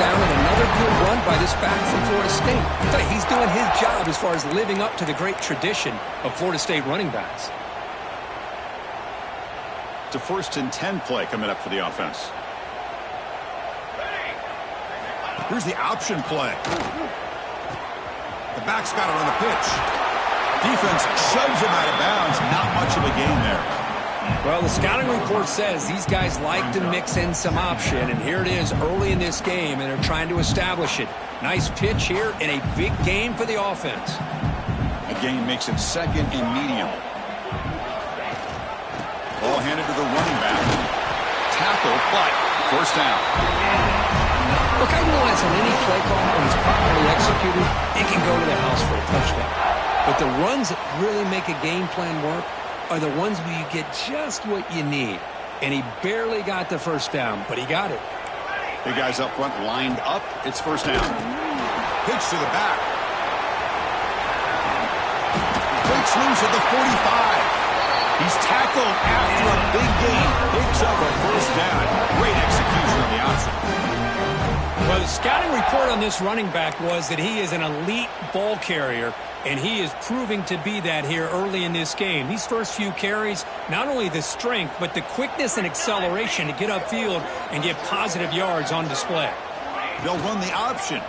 down and another good run by this back from Florida State. I tell you, he's doing his job as far as living up to the great tradition of Florida State running backs. It's a 1st and 10 play coming up for the offense. Here's the option play. The back's got it on the pitch. Defense shoves him out of bounds. Not much of a gain there. Well, the scouting report says these guys like to mix in some option, and here it is early in this game, and they're trying to establish it. Nice pitch here in a big game for the offense. A gain makes it 2nd and medium. Ball handed to the running back. Tackle, but 1st down. Look, I realize on any play call, when it's properly executed, it can go to the house for a touchdown. But the runs that really make a game plan work are the ones where you get just what you need. And he barely got the 1st down, but he got it. Big guys up front lined up. It's 1st down. Pitch to the back. Breaks loose at the 45. He's tackled after a big gain. Picks up a 1st down. Great execution on the option. Well, the scouting report on this running back was that he is an elite ball carrier, and he is proving to be that here early in this game. These first few carries, not only the strength, but the quickness and acceleration to get upfield and get positive yards on display. They'll run the option.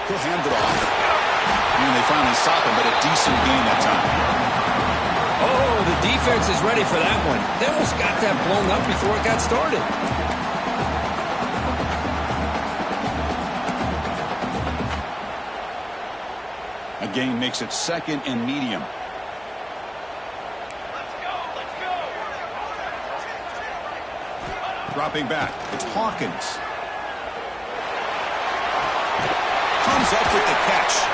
He'll hand it off. And they finally stop him, but a decent gain that time. Oh, the defense is ready for that one. They almost got that blown up before it got started. A gain makes it 2nd and medium. Dropping back. It's Hawkins. Comes up with the catch.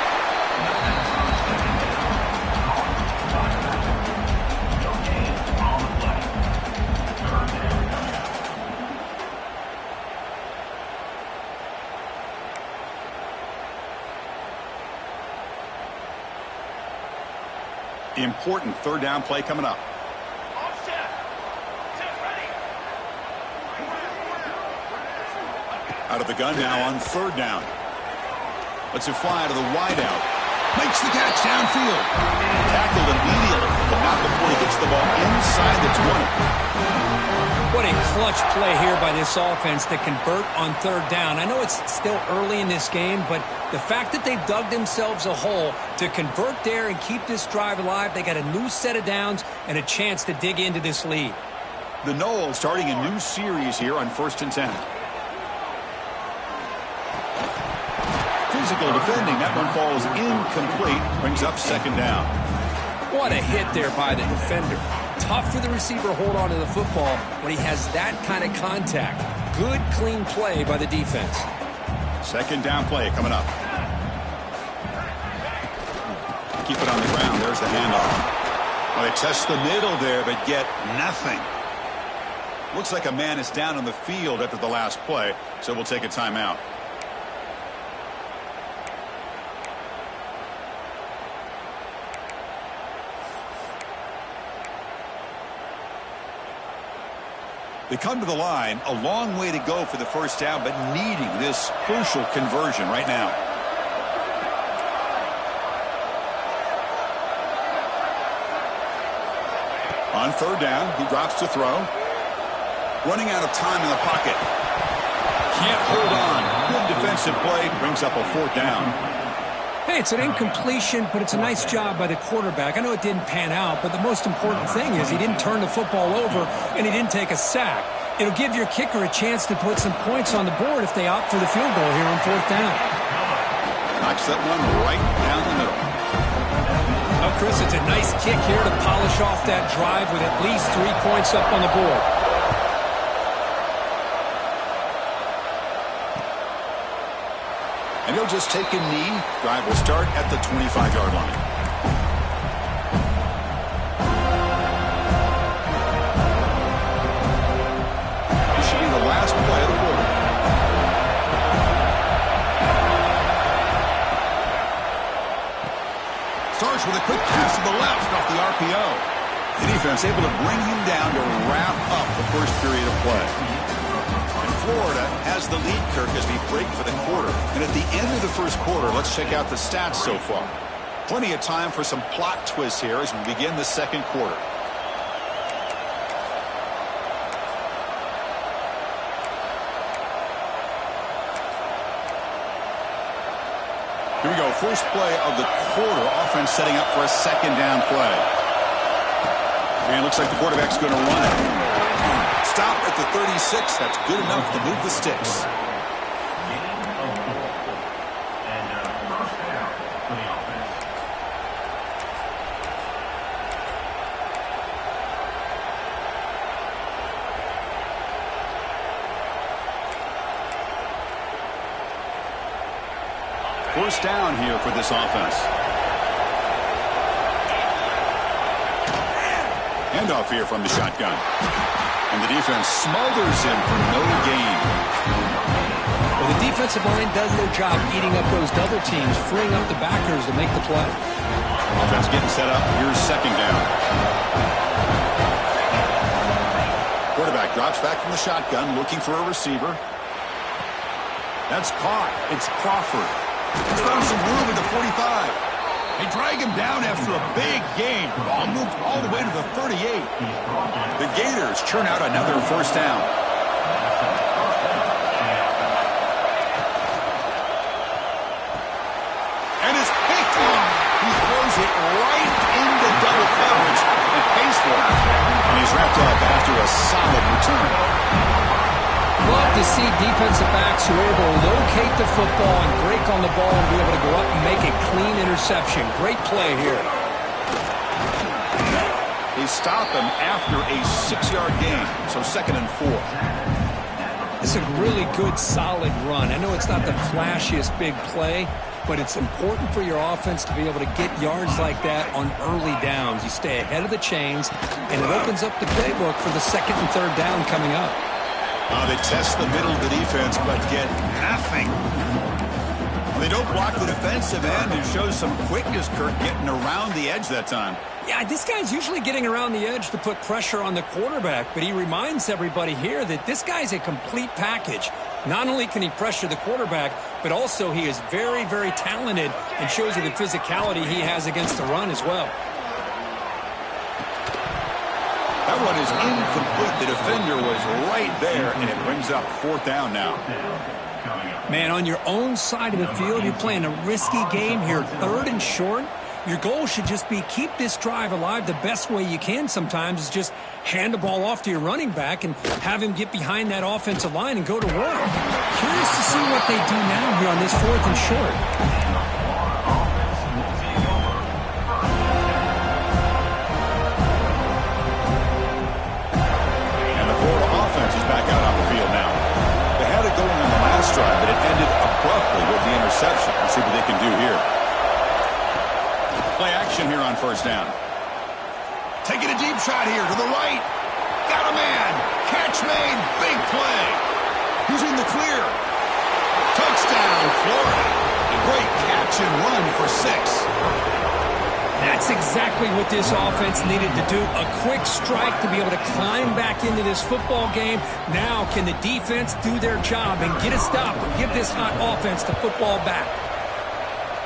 Important 3rd down play coming up. Out of the gun now on 3rd down. Lets it fly to the wideout. Makes the catch downfield. Tackled immediately, but not before he gets the ball inside the 20. What a clutch play here by this offense to convert on 3rd down. I know it's still early in this game, but the fact that they've dug themselves a hole to convert there and keep this drive alive, they got a new set of downs and a chance to dig into this lead. The Noles starting a new series here on 1st and 10. Physical defending. That one falls incomplete. Brings up 2nd down. What a hit there by the defender. Tough for the receiver to hold on to the football when he has that kind of contact. Good, clean play by the defense. 2nd down play coming up. Keep it on the ground. There's the handoff. Well, they test the middle there, but get nothing. Looks like a man is down on the field after the last play, so we'll take a timeout. They come to the line, a long way to go for the 1st down, but needing this crucial conversion right now. On 3rd down, he drops to throw. Running out of time in the pocket. Can't hold on. Good defensive play, brings up a 4th down. Hey, it's an incompletion, but it's a nice job by the quarterback. I know it didn't pan out, but the most important thing is he didn't turn the football over and he didn't take a sack. It'll give your kicker a chance to put some points on the board if they opt for the field goal here on 4th down. Knocks that one right down the middle. Oh, Chris, it's a nice kick here to polish off that drive with at least 3 points up on the board. And he'll just take a knee. Drive will start at the 25-yard line. This should be the last play of the quarter. Starts with a quick pass to the left off the RPO. The defense able to bring him down to wrap up the first period of play. And Florida has the lead, Kirk, as we break for the quarter. And at the end of the first quarter, let's check out the stats so far. Plenty of time for some plot twists here as we begin the second quarter. Here we go. First play of the quarter. Offense setting up for a second down play. And it looks like the quarterback's going to run it. Stop at the 36. That's good enough to move the sticks. First down here for this offense. Handoff here from the shotgun. And the defense smothers him for no gain. Well, the defensive line does their job eating up those double teams, freeing up the backers to make the play. Offense getting set up. Here's second down. Quarterback drops back from the shotgun, looking for a receiver. That's caught. It's Crawford. He's found some room at the 45. They drag him down after a big gain. Ball moved all the way to the 38. The Gators churn out another first down. And it's picked off. He throws it right into double coverage and pays for it. And he's wrapped up after a solid return. Love to see defensive backs who are able to locate the football and break on the ball and be able to go up and make a clean interception. Great play here. They stop him after a 6-yard gain, so 2nd and 4. It's a really good, solid run. I know it's not the flashiest big play, but it's important for your offense to be able to get yards like that on early downs. You stay ahead of the chains, and it opens up the playbook for the 2nd and 3rd down coming up. They test the middle of the defense, but get nothing. They don't block the defensive end and show some quickness, Kirk, getting around the edge that time. Yeah, this guy's usually getting around the edge to put pressure on the quarterback, but he reminds everybody here that this guy's a complete package. Not only can he pressure the quarterback, but also he is very, very talented and shows you the physicality he has against the run as well. That run is incomplete. The defender was right there, and it brings up 4th down now. Man, on your own side of the field, you're playing a risky game here. 3rd and short. Your goal should just be keep this drive alive. The best way you can sometimes is just hand the ball off to your running back and have him get behind that offensive line and go to work. Curious to see what they do now here on this 4th and short. Drive, but it ended abruptly with the interception. Let's see what they can do here. Play action here on 1st down. Taking a deep shot here to the right. Got a man. Catch made. Big play. Who's in the clear? Touchdown, Florida. A great catch and run for 6. That's exactly what this offense needed to do. A quick strike to be able to climb back into this football game. Now can the defense do their job and get a stop and give this hot offense the football back?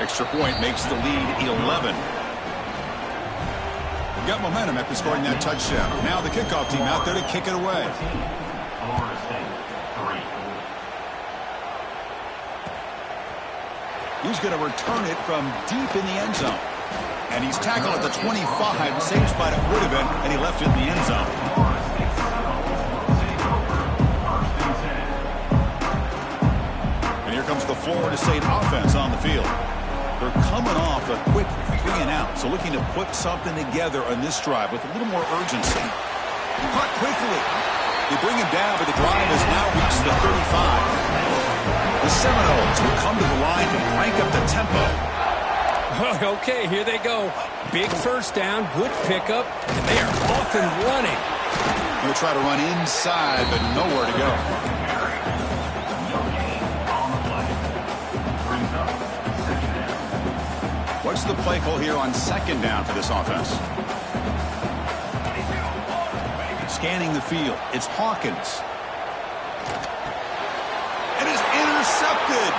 Extra point makes the lead 11. Got momentum after scoring that touchdown. Now the kickoff team out there to kick it away. He's going to return it from deep in the end zone. And he's tackled at the 25. Same spot it would have been, and he left it in the end zone. And here comes the Florida State offense on the field. They're coming off a quick 3 and out, so looking to put something together on this drive with a little more urgency. Caught quickly. They bring him down, but the drive has now reached the 35. The Seminoles will come to the line and crank up the tempo. Okay, here they go. Big first down, good pickup, and they are off and running. They'll try to run inside, but nowhere to go. What's the play call here on 2nd down for this offense? Scanning the field. It's Hawkins. intercepted.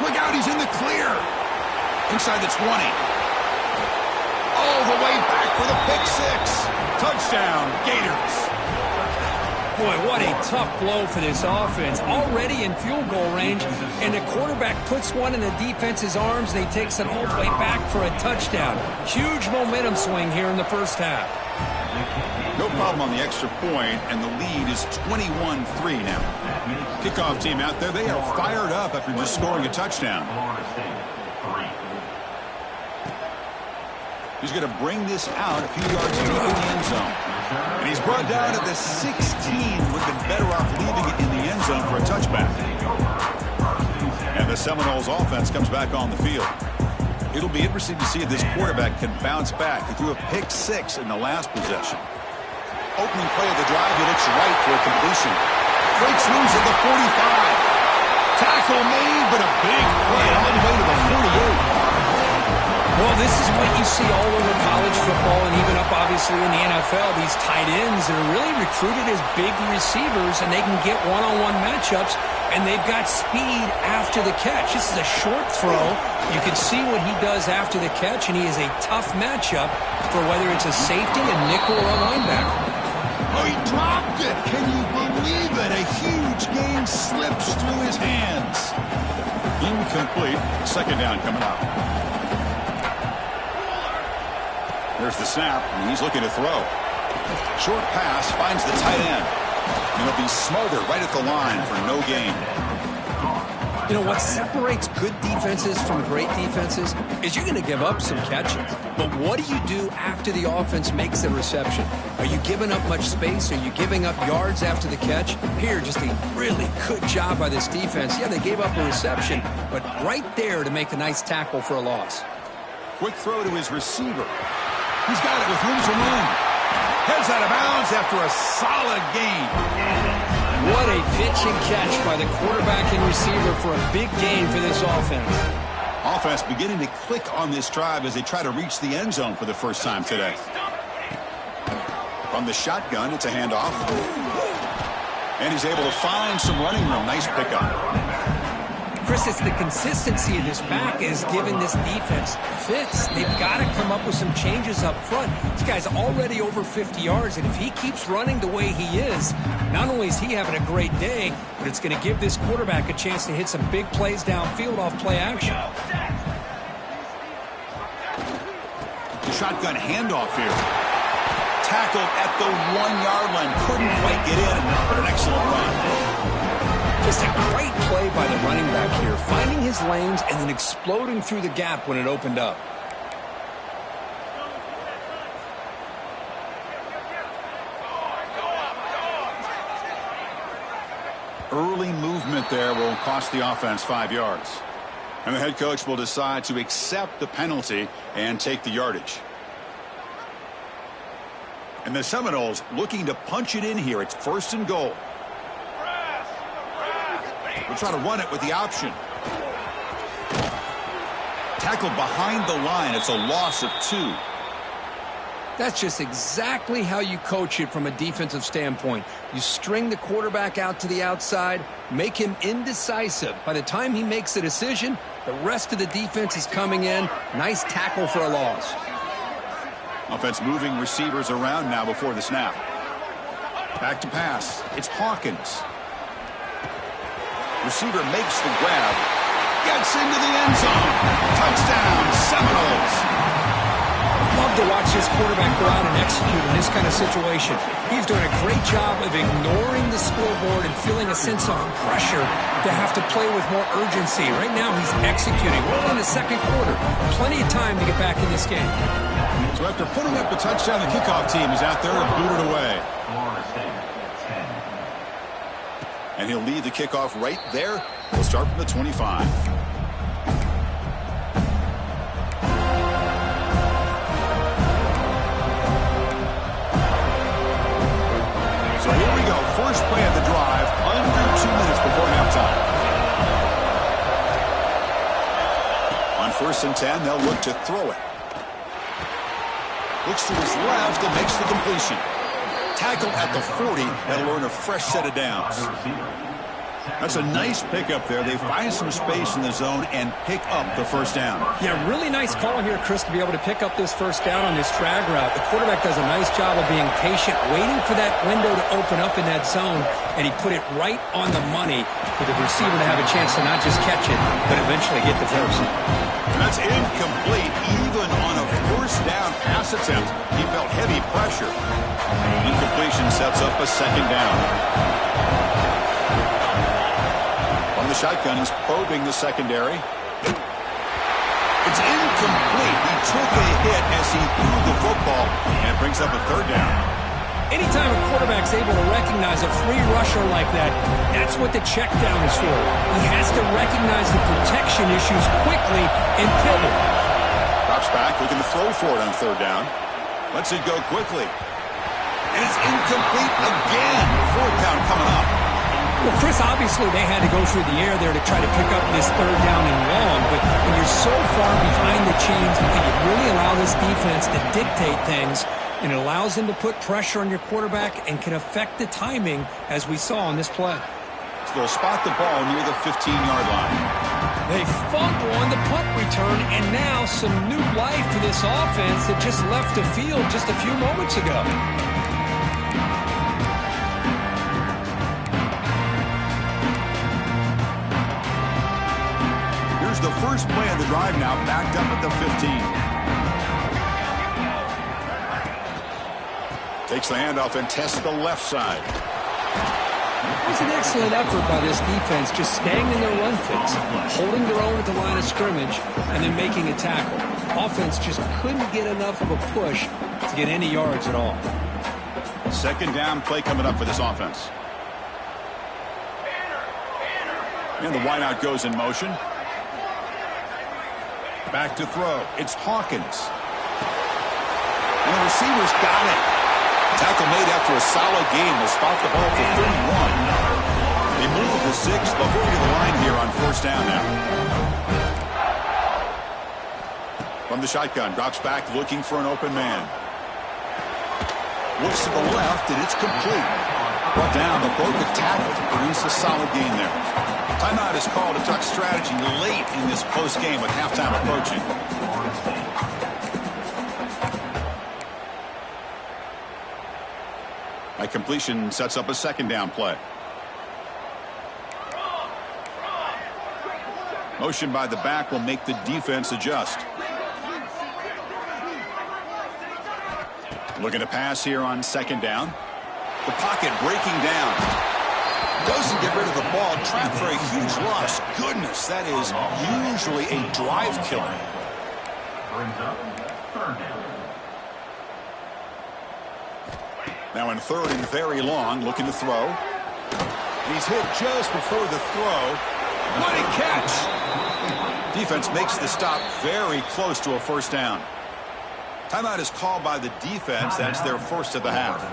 Look out, he's in the clear. Inside the 20. All the way back for the pick six. Touchdown, Gators. Boy, what a tough blow for this offense. Already in field goal range, and the quarterback puts one in the defense's arms, and he takes it all the way back for a touchdown. Huge momentum swing here in the first half. No problem on the extra point, and the lead is 21-3 now. Kickoff team out there, they are fired up after just scoring a touchdown. He's going to bring this out a few yards deep in the end zone. And he's brought down at the 16. Would have been better off leaving it in the end zone for a touchback. And the Seminoles offense comes back on the field. It'll be interesting to see if this quarterback can bounce back. He threw a pick six in the last possession. Opening play of the drive, he looks right for a completion. Breaks loose at the 45. Tackle made, but a big play all the way to the 48. Well, this is what you see all over college football and even up, obviously, in the NFL. These tight ends that are really recruited as big receivers, and they can get one-on-one matchups, and they've got speed after the catch. This is a short throw. You can see what he does after the catch, and he is a tough matchup for whether it's a safety, a nickel, or a linebacker. Oh, he dropped it. Can you believe it? A huge game slips through his hands. Incomplete. Second down coming up. There's the snap, and he's looking to throw. Short pass finds the tight end. And he'll be smothered right at the line for no gain. You know, what separates good defenses from great defenses is you're going to give up some catches. But what do you do after the offense makes the reception? Are you giving up much space? Are you giving up yards after the catch? Here, just a really good job by this defense. Yeah, they gave up a reception, but right there to make a nice tackle for a loss. Quick throw to his receiver. He's got it with room to run. Heads out of bounds after a solid gain. What a pitch and catch by the quarterback and receiver for a big gain for this offense. Offense beginning to click on this drive as they try to reach the end zone for the first time today. From the shotgun, it's a handoff. And he's able to find some running room. Nice pickup. Chris, it's the consistency of this back is giving this defense fits. They've got to come up with some changes up front. This guy's already over 50 yards, and if he keeps running the way he is, not only is he having a great day, but it's going to give this quarterback a chance to hit some big plays downfield off play action. The shotgun handoff here. Tackled at the 1-yard line. Couldn't quite get in, but an excellent run. Just a great play by the running back here, finding his lanes and then exploding through the gap when it opened up. Early movement there will cost the offense 5 yards. And the head coach will decide to accept the penalty and take the yardage. And the Seminoles looking to punch it in here. It's 1st and goal. We'll try to run it with the option. Tackled behind the line. It's a loss of 2. That's just exactly how you coach it from a defensive standpoint. You string the quarterback out to the outside, make him indecisive. By the time he makes a decision, the rest of the defense is coming in. Nice tackle for a loss. Offense moving receivers around now before the snap. Back to pass. It's Hawkins. Receiver makes the grab. Gets into the end zone. Touchdown, Seminoles. Love to watch this quarterback go out and execute in this kind of situation. He's doing a great job of ignoring the scoreboard and feeling a sense of pressure to have to play with more urgency. Right now he's executing. We're in the second quarter. Plenty of time to get back in this game. So after putting up the touchdown, the kickoff team is out there and booted away. And he'll lead the kickoff right there. He'll start from the 25. So here we go. First play of the drive, under 2 minutes before halftime. On 1st and 10, they'll look to throw it. Looks to his left and makes the completion. Tackled at the 40. That'll earn a fresh set of downs. That's a nice pickup there. They find some space in the zone and pick up the first down. Yeah, really nice call here, Chris, to be able to pick up this first down on this drag route. The quarterback does a nice job of being patient, waiting for that window to open up in that zone, and he put it right on the money for the receiver to have a chance to not just catch it, but eventually get the first. And that's incomplete. Even on a first down pass attempt, he felt heavy pressure. Incompletion sets up a second down. On the shotgun, he's probing the secondary. It's incomplete. He took a hit as he threw the football, and it brings up a third down. Anytime a quarterback's able to recognize a free rusher like that, that's what the check down is for. He has to recognize the protection issues quickly and pivot. Drops back, looking to throw for it on third down. Lets it go quickly. And it's incomplete again. Fourth down coming up. Well, Chris, obviously they had to go through the air there to try to pick up this third down and long, but when you're so far behind the chains, you can really allow this defense to dictate things, and it allows them to put pressure on your quarterback and can affect the timing, as we saw on this play. So they'll spot the ball near the 15-yard line. They fumble on the punt return, and now some new life for this offense that just left the field just a few moments ago. Here's the first play of the drive now, backed up at the 15. Takes the handoff and tests the left side. It was an excellent effort by this defense, just staying in their run fix, holding their own at the line of scrimmage, and then making a tackle. Offense just couldn't get enough of a push to get any yards at all. Second down play coming up for this offense. And the wideout goes in motion. Back to throw. It's Hawkins. And the receiver's got it. Tackle made after a solid game. Will spot the ball for 31. They move to 6 before the line here on first down now. From the shotgun, drops back looking for an open man. Looks to the left, and it's complete. Brought down, but broke the tackle to produce a solid gain there. Timeout is called to talk strategy late in this close game with halftime approaching. By completion sets up a second down play. Motion by the back will make the defense adjust. Looking to pass here on second down. The pocket breaking down. Doesn't get rid of the ball. Trapped for a huge loss. Goodness, that is usually a drive killer. Now in third and very long, looking to throw. He's hit just before the throw. What a catch! Defense makes the stop very close to a first down. Timeout is called by the defense. That's their first of the half.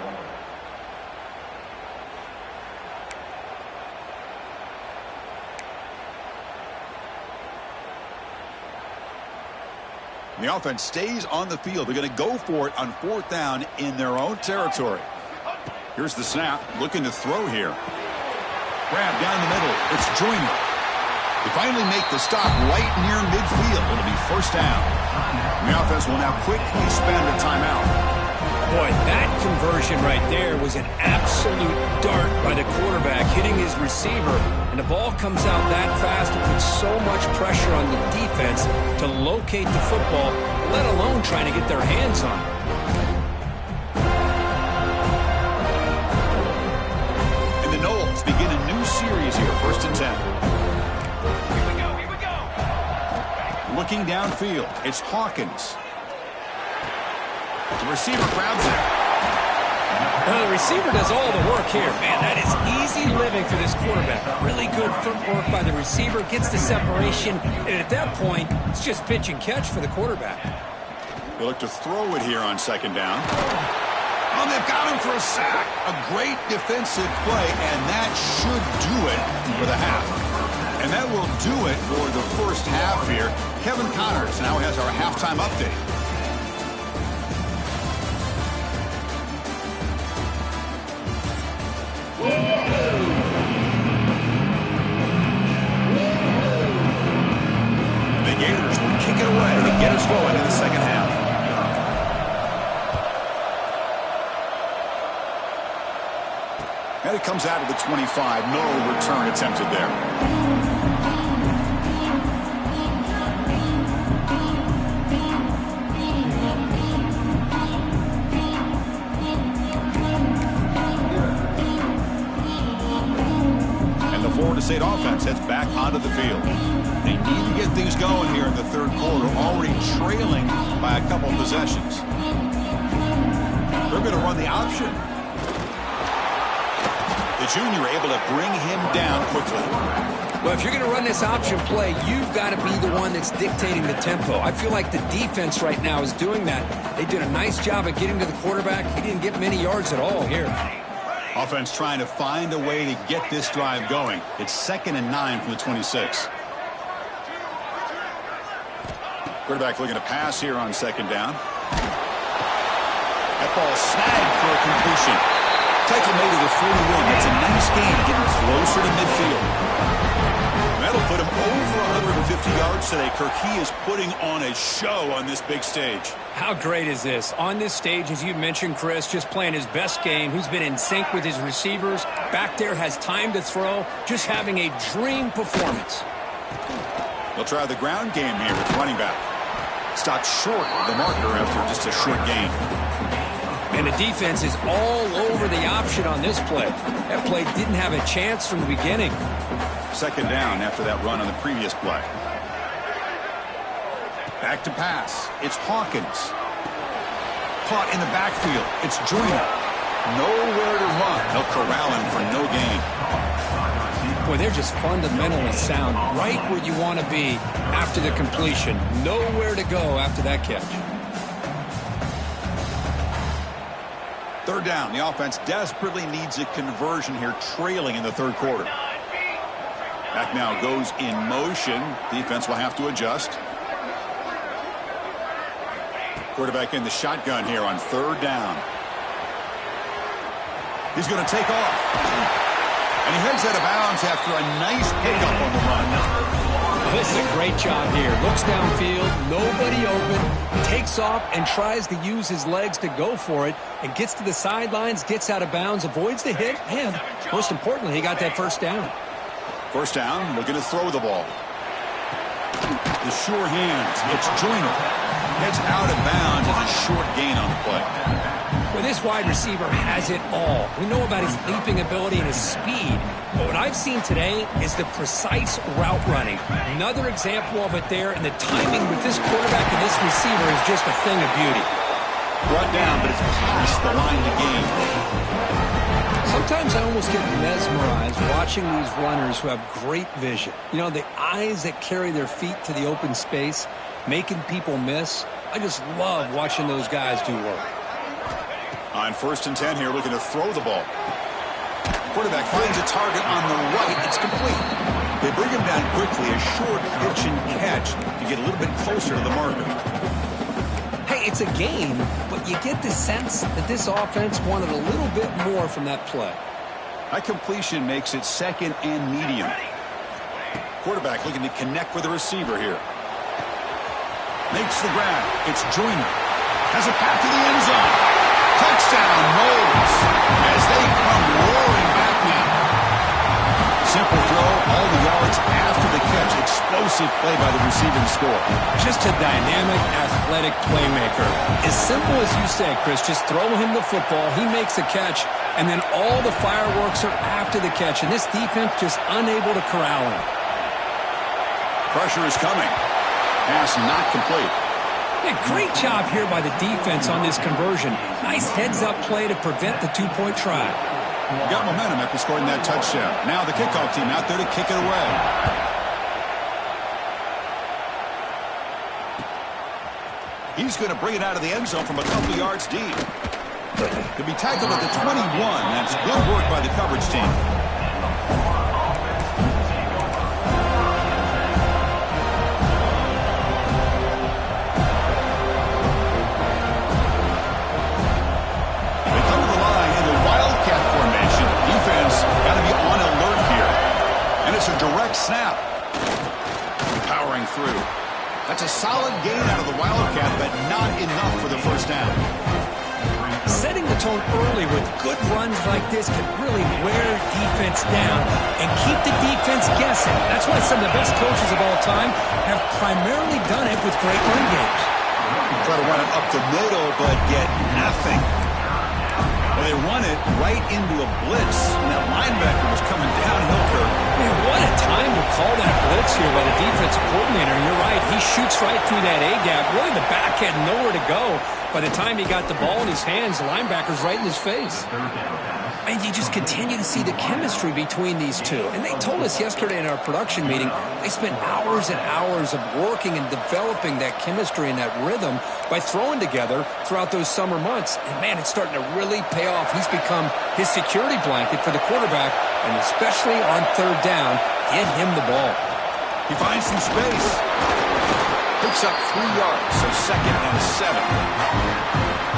The offense stays on the field. They're going to go for it on fourth down in their own territory. Here's the snap. Looking to throw here. Grab down the middle. It's Joyner. They finally make the stop right near midfield. It'll be first down. The offense will now quickly spend a timeout. Boy, that conversion right there was an absolute dart by the quarterback, hitting his receiver, and the ball comes out that fast. It puts so much pressure on the defense to locate the football, let alone trying to get their hands on it. And the Knowles begin a new series here, first and 10. Here we go. Looking downfield, it's Hawkins. The receiver grabs it. The receiver does all the work here. Man, that is easy living for this quarterback. Really good footwork by the receiver, gets the separation, and at that point, it's just pitch and catch for the quarterback. They look to throw it here on second down. Oh, they've got him for a sack. A great defensive play, and that should do it for the half. And that will do it for the first half here. Kevin Connors now has our halftime update. get us going in the second half. And it comes out of the 25. No return attempted there. Florida State offense heads back onto the field. They need to get things going here in the third quarter, already trailing by a couple of possessions. They're going to run the option. The junior able to bring him down quickly. Well, if you're going to run this option play, you've got to be the one that's dictating the tempo. I feel like the defense right now is doing that. They did a nice job of getting to the quarterback. He didn't get many yards at all here. Offense trying to find a way to get this drive going. It's 2nd and 9 from the 26. Quarterback looking to pass here on 2nd down. That ball snagged for a completion. Tackle made to the 41. That's a nice gain, getting closer to midfield. That'll put him over 150 yards today, Kirk. He is putting on a show on this big stage. How great is this? On this stage, as you mentioned, Chris, just playing his best game. He's been in sync with his receivers. Back there, has time to throw. Just having a dream performance. They'll try the ground game here with running back. Stopped short of the marker after just a short gain. And the defense is all over the option on this play. That play didn't have a chance from the beginning. 2nd down after that run on the previous play. Back to pass. It's Hawkins. Caught in the backfield. It's Joyner. Nowhere to run. They'll corral him for no gain. Boy, they're just fundamentally sound. Right where you want to be after the completion. Nowhere to go after that catch. 3rd down. The offense desperately needs a conversion here, trailing in the 3rd quarter. Back now goes in motion. Defense will have to adjust. Quarterback in the shotgun here on 3rd down. He's going to take off. And he heads out of bounds after a nice pickup on the run. This is a great job here. Looks downfield, nobody open, takes off and tries to use his legs to go for it, and gets to the sidelines, gets out of bounds, avoids the hit, and most importantly, he got that 1st down. 1st down, looking to throw the ball. The sure hands. It's Joyner. Heads out of bounds as a short gain on the play. Well, this wide receiver has it all. We know about his leaping ability and his speed. But what I've seen today is the precise route running. Another example of it there, and the timing with this quarterback and this receiver is just a thing of beauty. Brought down, but it's past the line to gain. Sometimes I almost get mesmerized watching these runners who have great vision. You know, the eyes that carry their feet to the open space, making people miss. I just love watching those guys do work. On 1st and 10 here, looking to throw the ball. Quarterback finds a target on the right. It's complete. They bring him down quickly, a short pitch and catch to get a little bit closer to the marker. Hey, it's a game, but you get the sense that this offense wanted a little bit more from that play. That completion makes it 2nd and medium. Quarterback looking to connect with the receiver here. Makes the grab. It's Joyner. Has a path to the end zone. Touchdown, Knowles, as they come roaring back now. Simple throw, all the yards after the catch. Explosive play by the receiving score. Just a dynamic, athletic playmaker. As simple as you say, Chris, just throw him the football, he makes a catch, and then all the fireworks are after the catch, and this defense just unable to corral him. Pressure is coming. Pass not complete. Yeah, great job here by the defense on this conversion. Nice heads-up play to prevent the 2-point try. Got momentum after scoring that touchdown. Now the kickoff team out there to kick it away. He's going to bring it out of the end zone from a couple yards deep. Could be tackled at the 21. That's good work by the coverage team. It's a direct snap. Powering through. That's a solid gain out of the Wildcat, but not enough for the first down. Setting the tone early with good runs like this can really wear defense down and keep the defense guessing. That's why some of the best coaches of all time have primarily done it with great run games. Try to run it up the middle, but get nothing. Well, they run it right into a blitz, and that linebacker was coming downhill curve. Man, what a time to call that blitz here by the defensive coordinator. You're right, he shoots right through that A-gap. Really, the back had nowhere to go. By the time he got the ball in his hands, the linebacker's right in his face. And you just continue to see the chemistry between these two. And they told us yesterday in our production meeting, they spent hours and hours of working and developing that chemistry and that rhythm by throwing together throughout those summer months. And, man, it's starting to really pay off. He's become his security blanket for the quarterback, and especially on third down, get him the ball. He finds some space. Picks up 3 yards, so 2nd and 7.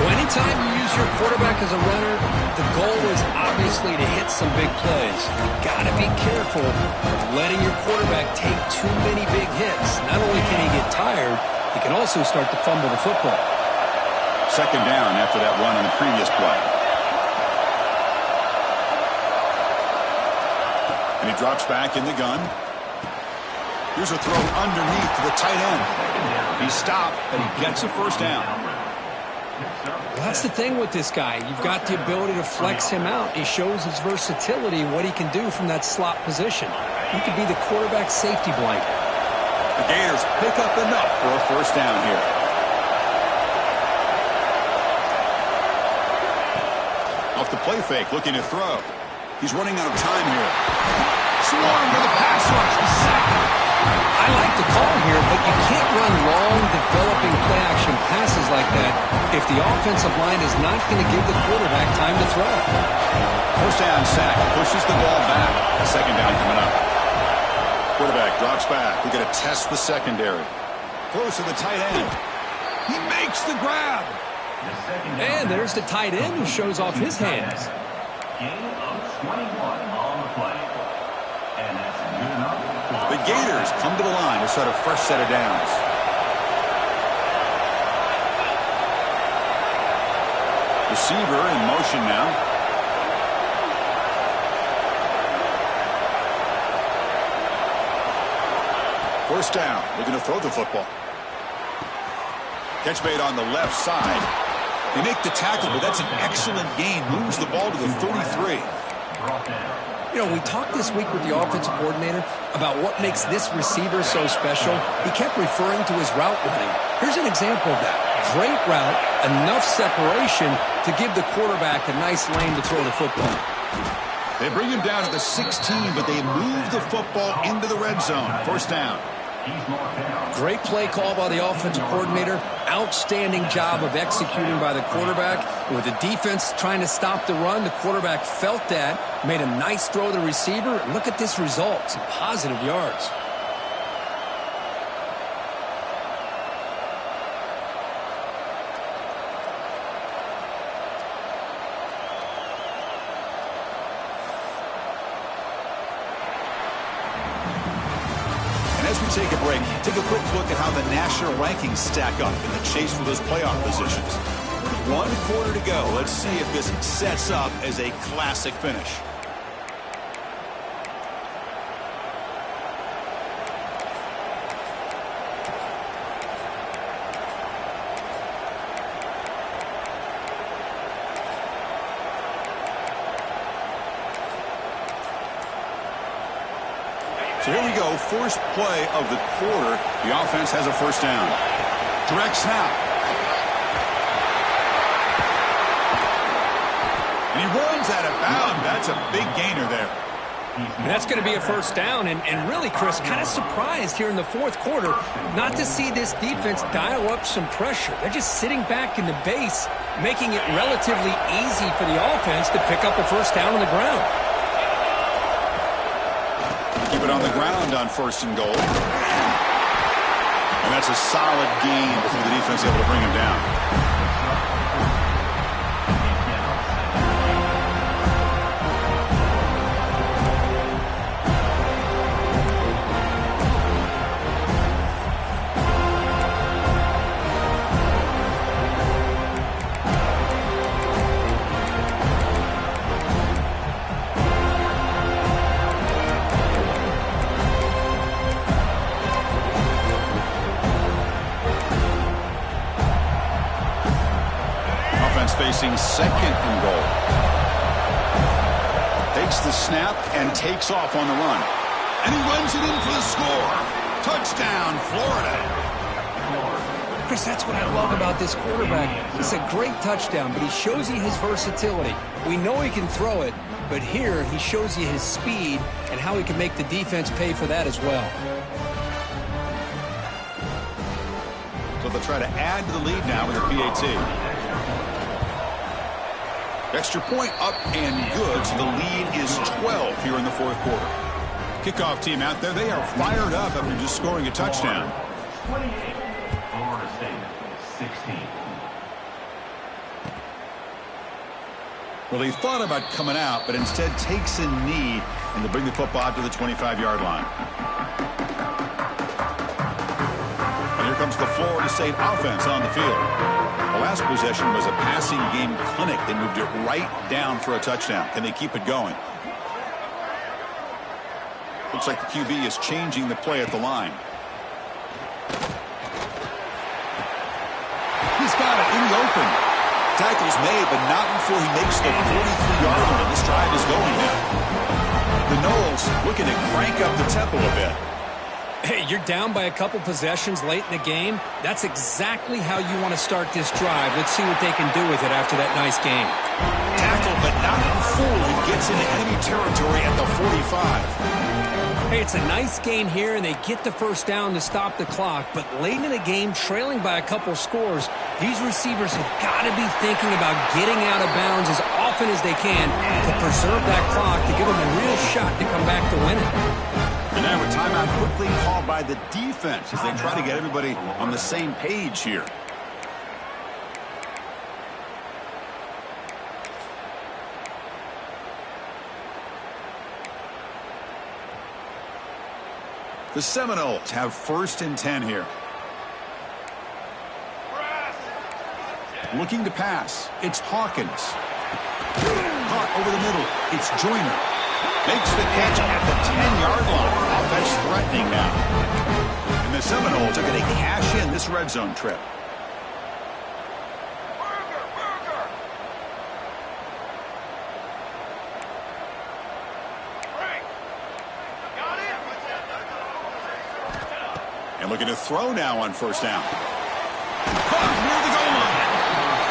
Well, anytime you use your quarterback as a runner, the goal is obviously to hit some big plays. You've got to be careful of letting your quarterback take too many big hits. Not only can he get tired, he can also start to fumble the football. 2nd down after that run on the previous play. And he drops back in the gun. Here's a throw underneath to the tight end. He stopped, and he gets a first down. Well, that's the thing with this guy. You've got the ability to flex him out. He shows his versatility and what he can do from that slot position. He could be the quarterback's safety blanket. The Gators pick up enough for a first down here. Off the play fake, looking to throw. He's running out of time here. Swarm with a pass rush, the sack. I like the call here, but you can't run long, developing play-action passes like that if the offensive line is not going to give the quarterback time to throw. First down sack, pushes the ball back. 2nd down coming up. Quarterback drops back. We're going to test the secondary. Throws to the tight end. He makes the grab. And there's the tight end who shows off his hands. Gain of 21 on the play. And that's good enough. The Gators come to the line to start a fresh set of downs. Receiver in motion now. First down. Looking to throw the football. Catch made on the left side. They make the tackle, but that's an excellent gain. Moves the ball to the 33. You know, we talked this week with the offensive coordinator about what makes this receiver so special. He kept referring to his route running. Here's an example of that. Great route, enough separation to give the quarterback a nice lane to throw the football. They bring him down to the 16, but they move the football into the red zone. First down. Great play call by the offensive coordinator. Outstanding job of executing by the quarterback. With the defense trying to stop the run, the quarterback felt that, made a nice throw to the receiver. Look at this result. Some positive yards. As we take a break, take a quick look at how the national rankings stack up in the chase for those playoff positions. 1 quarter to go. Let's see if this sets up as a classic finish. So here we go, first play of the quarter. The offense has a first down. Direct snap. And he runs out of bounds. That's a big gainer there. And that's going to be a first down. And really, Chris, kind of surprised here in the fourth quarter not to see this defense dial up some pressure. They're just sitting back in the base, making it relatively easy for the offense to pick up a first down on the ground. Keep it on the ground on 1st and goal. And that's a solid gain before the defense able to bring him down. facing second and goal. Takes the snap and takes off on the run. And he runs it in for the score. Touchdown, Florida. Chris, that's what I love about this quarterback. It's a great touchdown, but he shows you his versatility. We know he can throw it, but here he shows you his speed and how he can make the defense pay for that as well. So they'll try to add to the lead now with a PAT. Extra point up and good, so the lead is 12 here in the fourth quarter. Kickoff team out there, they are fired up after just scoring a touchdown. 28, Florida State, 16. Well, he thought about coming out, but instead takes a knee and to bring the football out to the 25-yard line. And here comes the Florida State offense on the field. The last possession was a passing game clinic. They moved it right down for a touchdown. Can they keep it going? Looks like the QB is changing the play at the line. He's got it in the open. Tackle's made, but not before he makes the 43-yard line. This drive is going now. The Noles looking to crank up the tempo a bit. Hey, you're down by a couple possessions late in the game. That's exactly how you want to start this drive. Let's see what they can do with it after that nice game. Tackle, but not before he gets into enemy territory at the 45. Hey, it's a nice gain here, and they get the first down to stop the clock. But late in the game, trailing by a couple scores, these receivers have got to be thinking about getting out of bounds as often as they can to preserve that clock to give them a real shot to come back to win it. And now a timeout quickly called by the defense as they try to get everybody on the same page here. The Seminoles have 1st and 10 here. Looking to pass. It's Hawkins. Caught over the middle. It's Joyner. Makes the catch at the 10-yard line. Offense threatening now. And the Seminoles are going to cash in this red zone trip. And looking to throw now on 1st down. Caught near the goal line.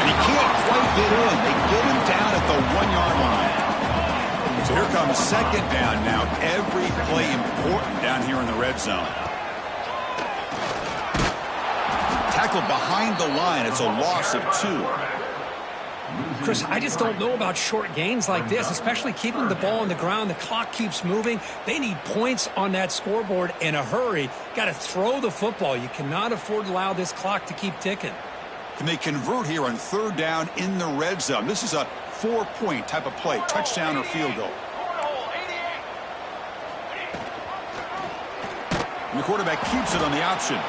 And he can't quite get in. They get him down at the 1-yard line. So here comes 2nd down now. Every play important down here in the red zone. Tackled behind the line. It's a loss of 2. Chris, I just don't know about short gains like this, especially keeping the ball on the ground. The clock keeps moving. They need points on that scoreboard in a hurry. Got to throw the football. You cannot afford to allow this clock to keep ticking. Can they convert here on 3rd down in the red zone? This is a 4-point type of play, touchdown or field goal. And the quarterback keeps it on the option.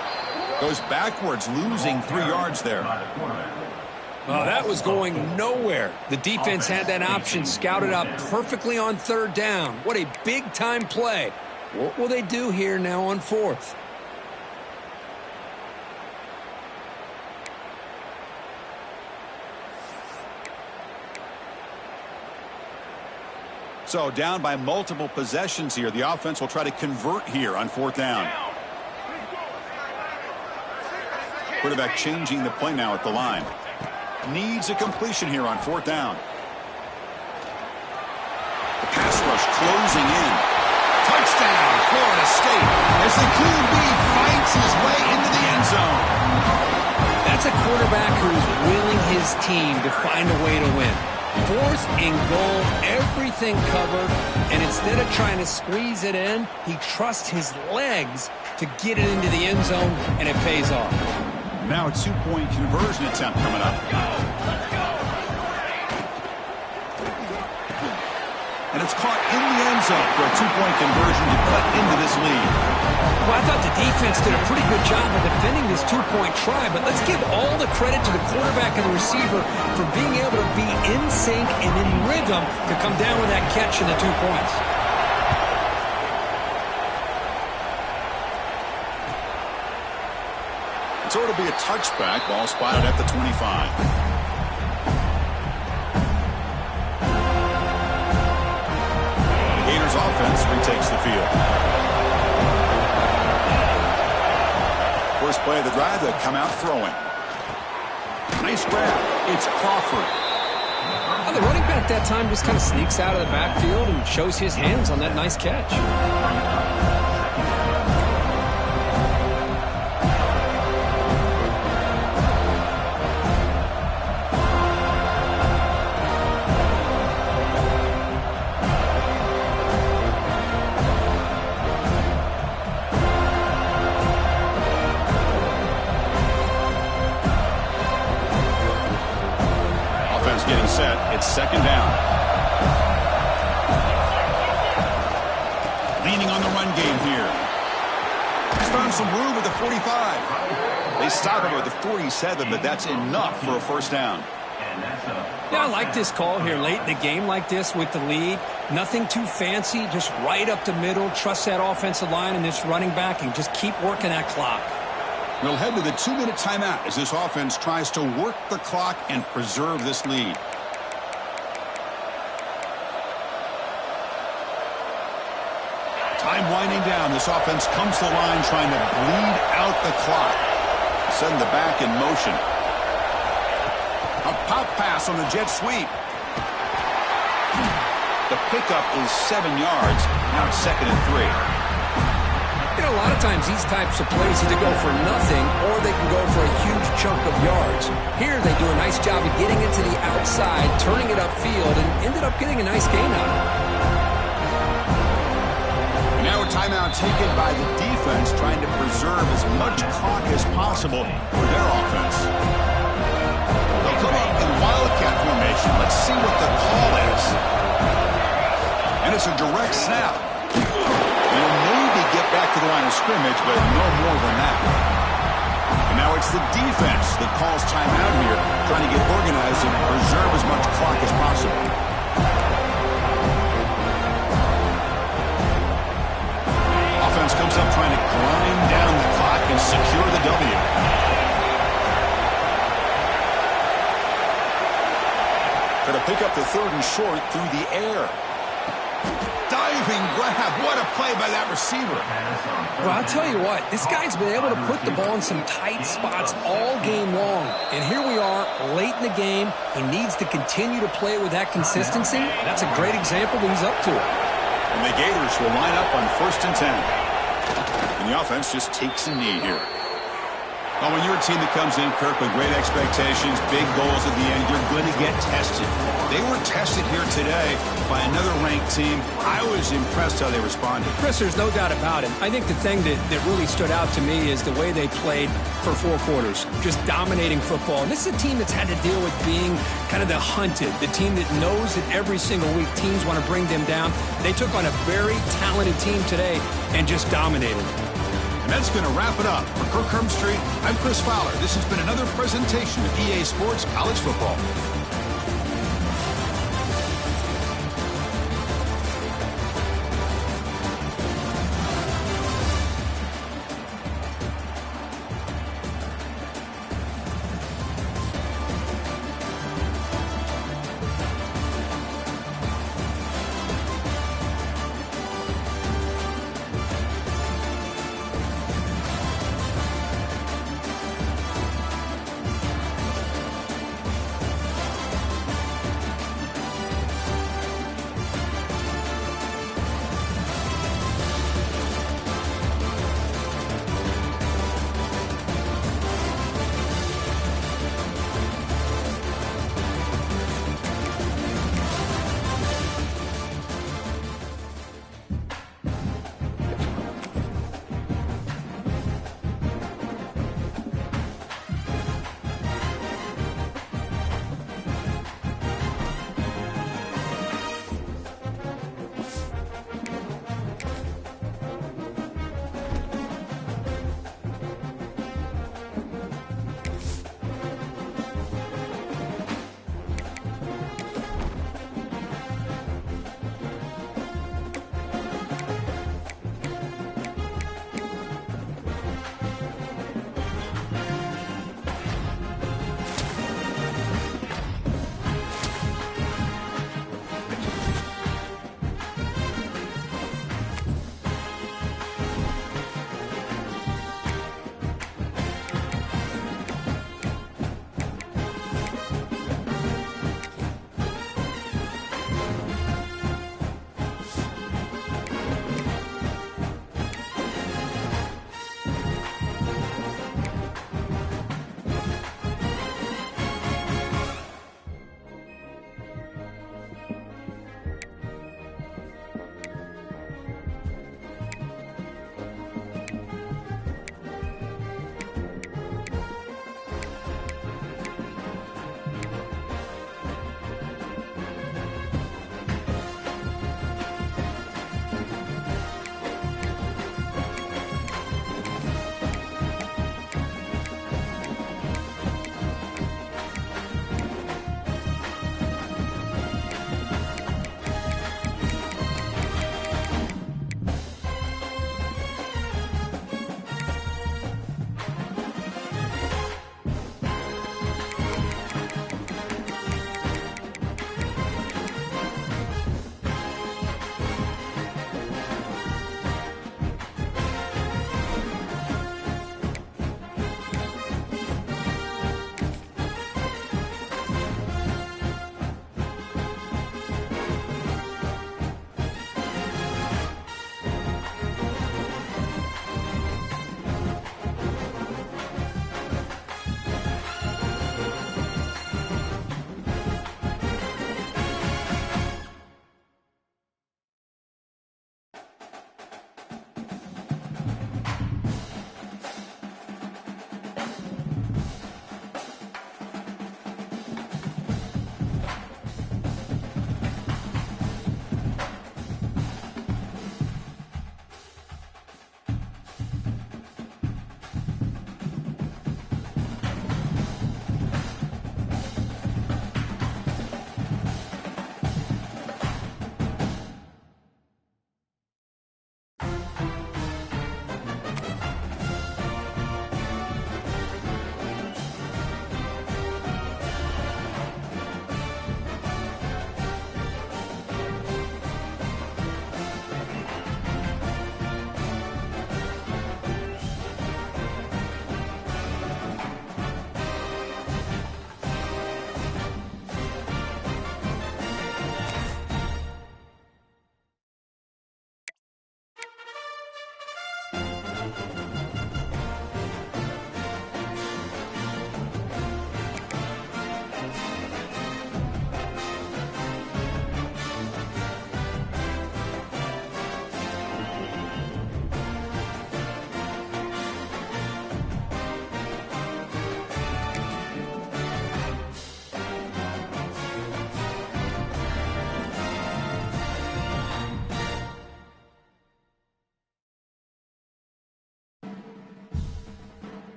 Goes backwards, losing 3 yards there. Oh, that was going nowhere. The defense had that option scouted out perfectly on 3rd down. What a big-time play. What will they do here now on 4th? So down by multiple possessions here. The offense will try to convert here on 4th down. Quarterback changing the play now at the line. Needs a completion here on 4th down. The pass rush closing in. Touchdown, Florida State, as the QB fights his way into the end zone. That's a quarterback who's willing his team to find a way to win. 4th and goal, everything covered, and instead of trying to squeeze it in, he trusts his legs to get it into the end zone, and it pays off. Now a 2-point conversion attempt coming up. And it's caught in the end zone for a 2-point conversion to cut into this lead. Well, I thought the defense did a pretty good job of defending this 2-point try, but let's give all the credit to the quarterback and the receiver for being able to be in sync and in rhythm to come down with that catch and the 2 points. So it'll be a touchback. Ball spotted at the 25. Eagles offense retakes the field. First play of the drive, they come out throwing. Nice grab. It's Crawford. The running back that time just kind of sneaks out of the backfield and shows his hands on that nice catch. Getting set. It's second down. Leaning on the run game here. He's found some room at the 45. They stop him at the 47, but that's enough for a first down. Yeah, I like this call here late in the game like this with the lead. Nothing too fancy, just right up the middle. Trust that offensive line and this running back and just keep working that clock. We'll head to the 2-minute timeout as this offense tries to work the clock and preserve this lead. Time winding down. This offense comes to the line trying to bleed out the clock. Send the back in motion. A pop pass on the jet sweep. The pickup is 7 yards. Now it's 2nd and 3. You know, a lot of times these types of plays either go for nothing or they can go for a huge chunk of yards. Here they do a nice job of getting it to the outside, turning it upfield, and ended up getting a nice gain out of it. And now a timeout taken by the defense trying to preserve as much clock as possible for their offense. They'll come up in Wildcat formation. Let's see what the call is. And it's a direct snap. They'll maybe get back to the line of scrimmage, but no more than that. And now it's the defense that calls timeout here, trying to get organized and preserve as much clock as possible. Offense comes up trying to grind down the clock and secure the W. Going to pick up the 3rd and short through the air. Diving grab. What a play by that receiver. Well, I'll tell you what, this guy's been able to put the ball in some tight spots all game long. And here we are, late in the game. He needs to continue to play with that consistency. That's a great example that he's up to it. And the Gators will line up on 1st and 10. And the offense just takes a knee here. Well, when you're a team that comes in, Kirk, with great expectations, big goals at the end, you're going to get tested. They were tested here today by another ranked team. I was impressed how they responded. Chris, there's no doubt about it. I think the thing that really stood out to me is the way they played for 4 quarters, just dominating football. And this is a team that's had to deal with being kind of the hunted, the team that knows that every single week teams want to bring them down. They took on a very talented team today and just dominated. And that's going to wrap it up. For Kirk Street, I'm Chris Fowler. This has been another presentation of EA Sports College Football.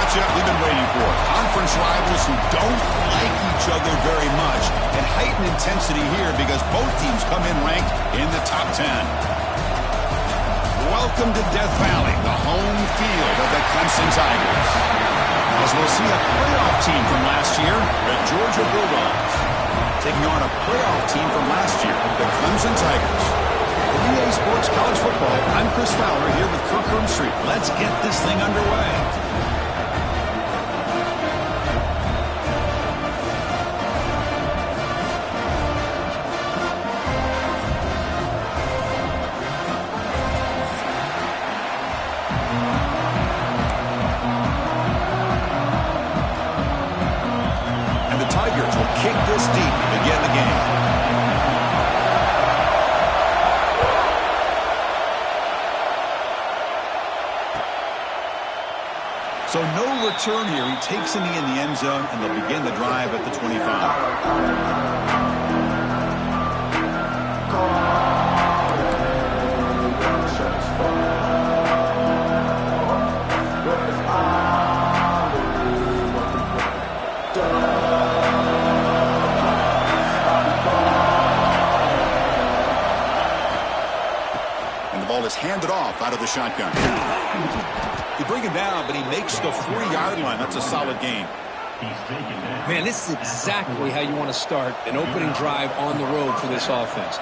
matchup we've been waiting for. Conference rivals who don't like each other very much, and heightened intensity here because both teams come in ranked in the top 10. Welcome to Death Valley, the home field of the Clemson Tigers. As we'll see a playoff team from last year, the Georgia Bulldogs, taking on a playoff team from last year, the Clemson Tigers. For EA Sports College Football, I'm Chris Fowler here with Kirk Herbstreit. Let's get this thing underway. And the Tigers will kick this deep to begin the game. So no return here. He takes a knee in the end zone, and they'll begin the drive at the 25. And the ball is handed off out of the shotgun. You bring him down, but he makes the 40-yard line. That's a solid gain. Man, this is exactly how you want to start an opening drive on the road for this offense.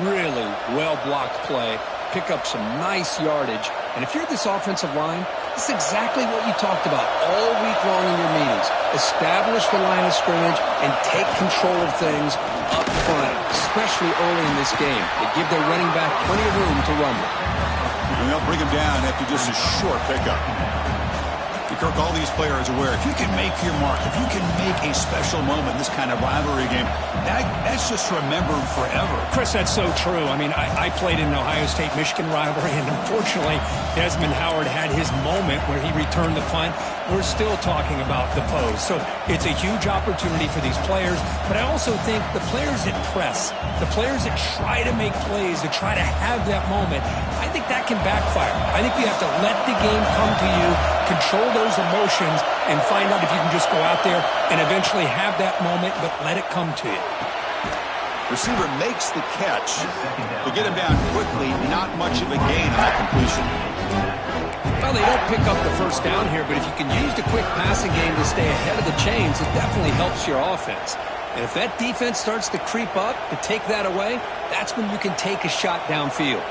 Really well-blocked play, pick up some nice yardage. And if you're this offensive line, this is exactly what you talked about all week long in your meetings. Establish the line of scrimmage and take control of things up front, especially early in this game. They give their running back plenty of room to run with. And they'll bring him down after just a short pickup. Kirk, all these players are aware, if you can make your mark, if you can make a special moment in this kind of rivalry game, that's just remembered forever. Chris, that's so true. I mean, I played in an Ohio State-Michigan rivalry, and unfortunately, Desmond Howard had his moment where he returned the punt. We're still talking about the pose. So it's a huge opportunity for these players, but I also think the players that press, the players that try to make plays, that try to have that moment, I think that can backfire. I think you have to let the game come to you, control those emotions, and find out if you can just go out there and eventually have that moment, but let it come to you. Receiver makes the catch. To get him down quickly, not much of a gain on that completion. Well, they don't pick up the first down here, but if you can use the quick passing game to stay ahead of the chains, it definitely helps your offense. And if that defense starts to creep up to take that away, that's when you can take a shot downfield.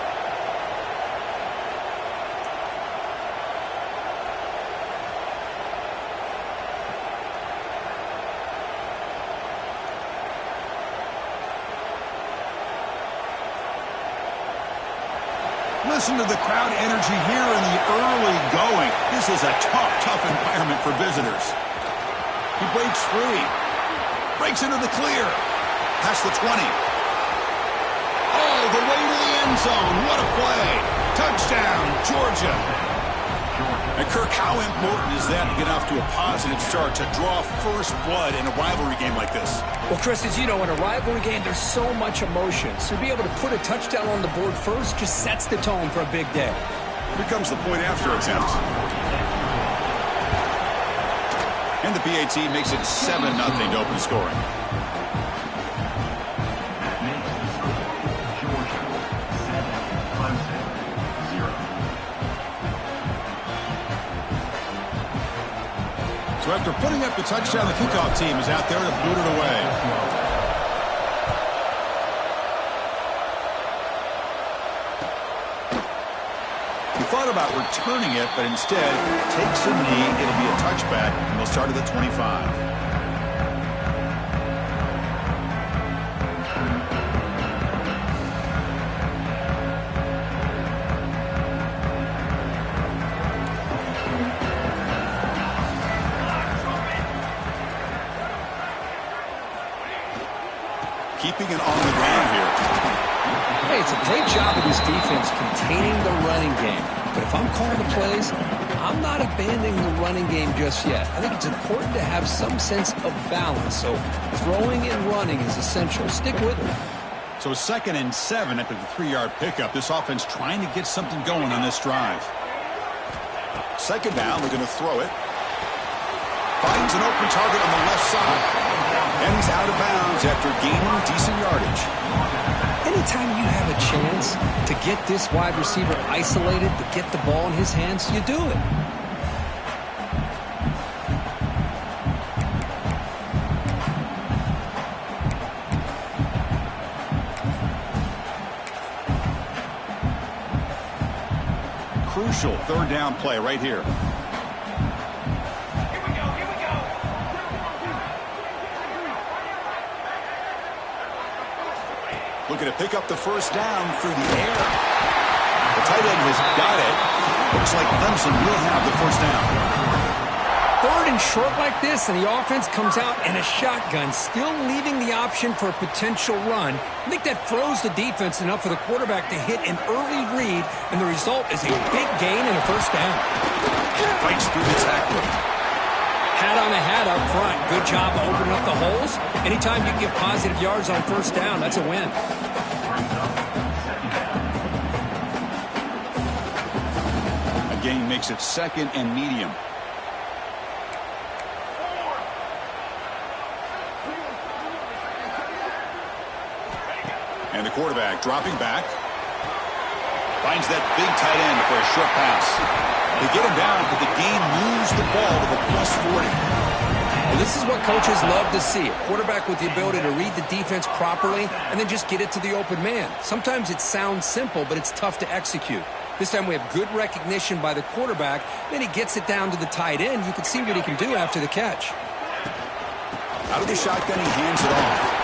Listen to the crowd energy here in the early going. This is a tough environment for visitors. He breaks free. Breaks into the clear. Past the 20. All the way to the end zone. What a play. Touchdown, Georgia. And Kirk, how important is that to get off to a positive start, to draw first blood in a rivalry game like this? Well, Chris, as you know, in a rivalry game, there's so much emotion. So to be able to put a touchdown on the board first just sets the tone for a big day. Here comes the point after attempt. And the PAT makes it 7-0 to open scoring. So after putting up the touchdown, the kickoff team is out there to boot it away. He thought about returning it, but instead takes a knee. It'll be a touchback, and they'll start at the 25. Keeping it on the ground here. Hey, it's a great job of this defense containing the running game. But if I'm calling the plays, I'm not abandoning the running game just yet. I think it's important to have some sense of balance. So throwing and running is essential. Stick with it. So 2nd and 7 after the 3-yard pickup. This offense trying to get something going on this drive. 2nd down, they're going to throw it. Finds an open target on the left side. And he's out of bounds after gaining decent yardage. Anytime you have a chance to get this wide receiver isolated, to get the ball in his hands, you do it. Crucial third down play right here. Looking to pick up the first down through the air. The tight end has got it. Looks like Clemson will have the first down. Third and short like this, and the offense comes out in a shotgun, still leaving the option for a potential run. I think that throws the defense enough for the quarterback to hit an early read, and the result is a big gain and a first down. Fights through the tackler. Hat on a hat up front. Good job opening up the holes. Anytime you get positive yards on first down, that's a win. A gain makes it second and medium. And the quarterback dropping back. Finds that big tight end for a short pass. They get him down, but the game moves the ball to the plus 40. Well, this is what coaches love to see. A quarterback with the ability to read the defense properly and then just get it to the open man. Sometimes it sounds simple, but it's tough to execute. This time we have good recognition by the quarterback. Then he gets it down to the tight end. You can see what he can do after the catch. Out of the shotgun, he hands it off.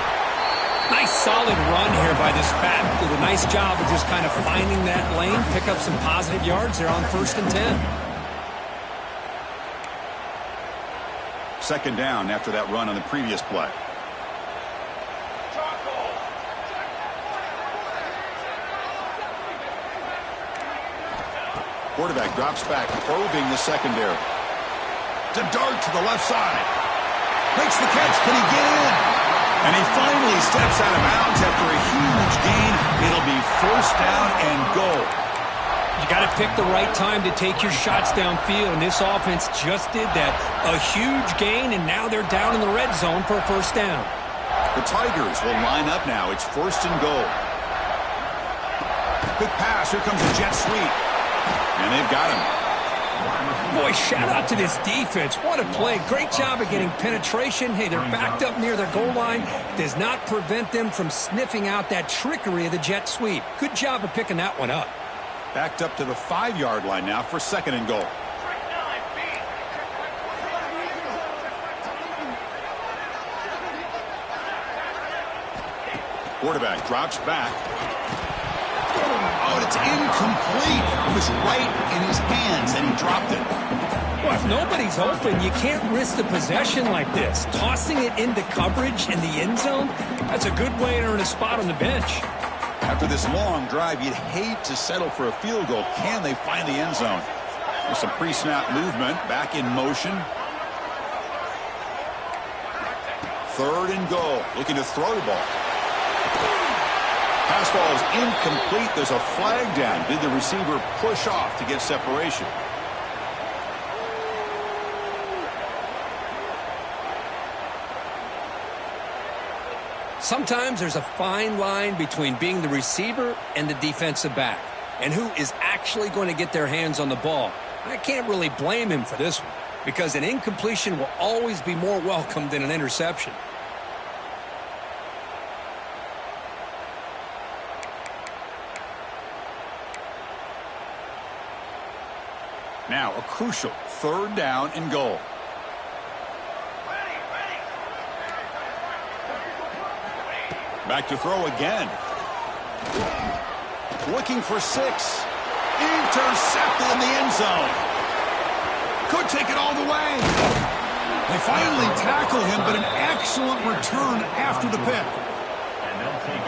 Nice solid run here by this back. Did a nice job of just kind of finding that lane, pick up some positive yards. They're on 1st and 10. Second down after that run on the previous play. Quarterback drops back, probing the secondary. To dart to the left side. Makes the catch. Can he get in? And he finally steps out of bounds after a huge gain. It'll be first down and goal. You got to pick the right time to take your shots downfield, and this offense just did that. A huge gain, and now they're down in the red zone for a first down. The Tigers will line up now. It's 1st and goal. Quick pass. Here comes a jet sweep. And they've got him. Boy, shout out to this defense. What a play. Great job of getting penetration. Hey, they're backed up near their goal line. Does not prevent them from sniffing out that trickery of the jet sweep. Good job of picking that one up. Backed up to the 5-yard line now for 2nd and goal. Quarterback drops back. Oh, it's incomplete. It was right in his hands, and he dropped it. Well, if nobody's open, you can't risk the possession like this. Tossing it into coverage in the end zone, that's a good way to earn a spot on the bench. After this long drive, you'd hate to settle for a field goal. Can they find the end zone? With some pre-snap movement, back in motion. 3rd and goal, looking to throw the ball. Pass ball is incomplete. There's a flag down. Did the receiver push off to get separation? Sometimes there's a fine line between being the receiver and the defensive back, and who is actually going to get their hands on the ball. I can't really blame him for this one, because an incompletion will always be more welcome than an interception. Now a crucial 3rd down and goal. Back to throw again. Looking for 6. Intercepted in the end zone. Could take it all the way. They finally tackle him, but an excellent return after the pick.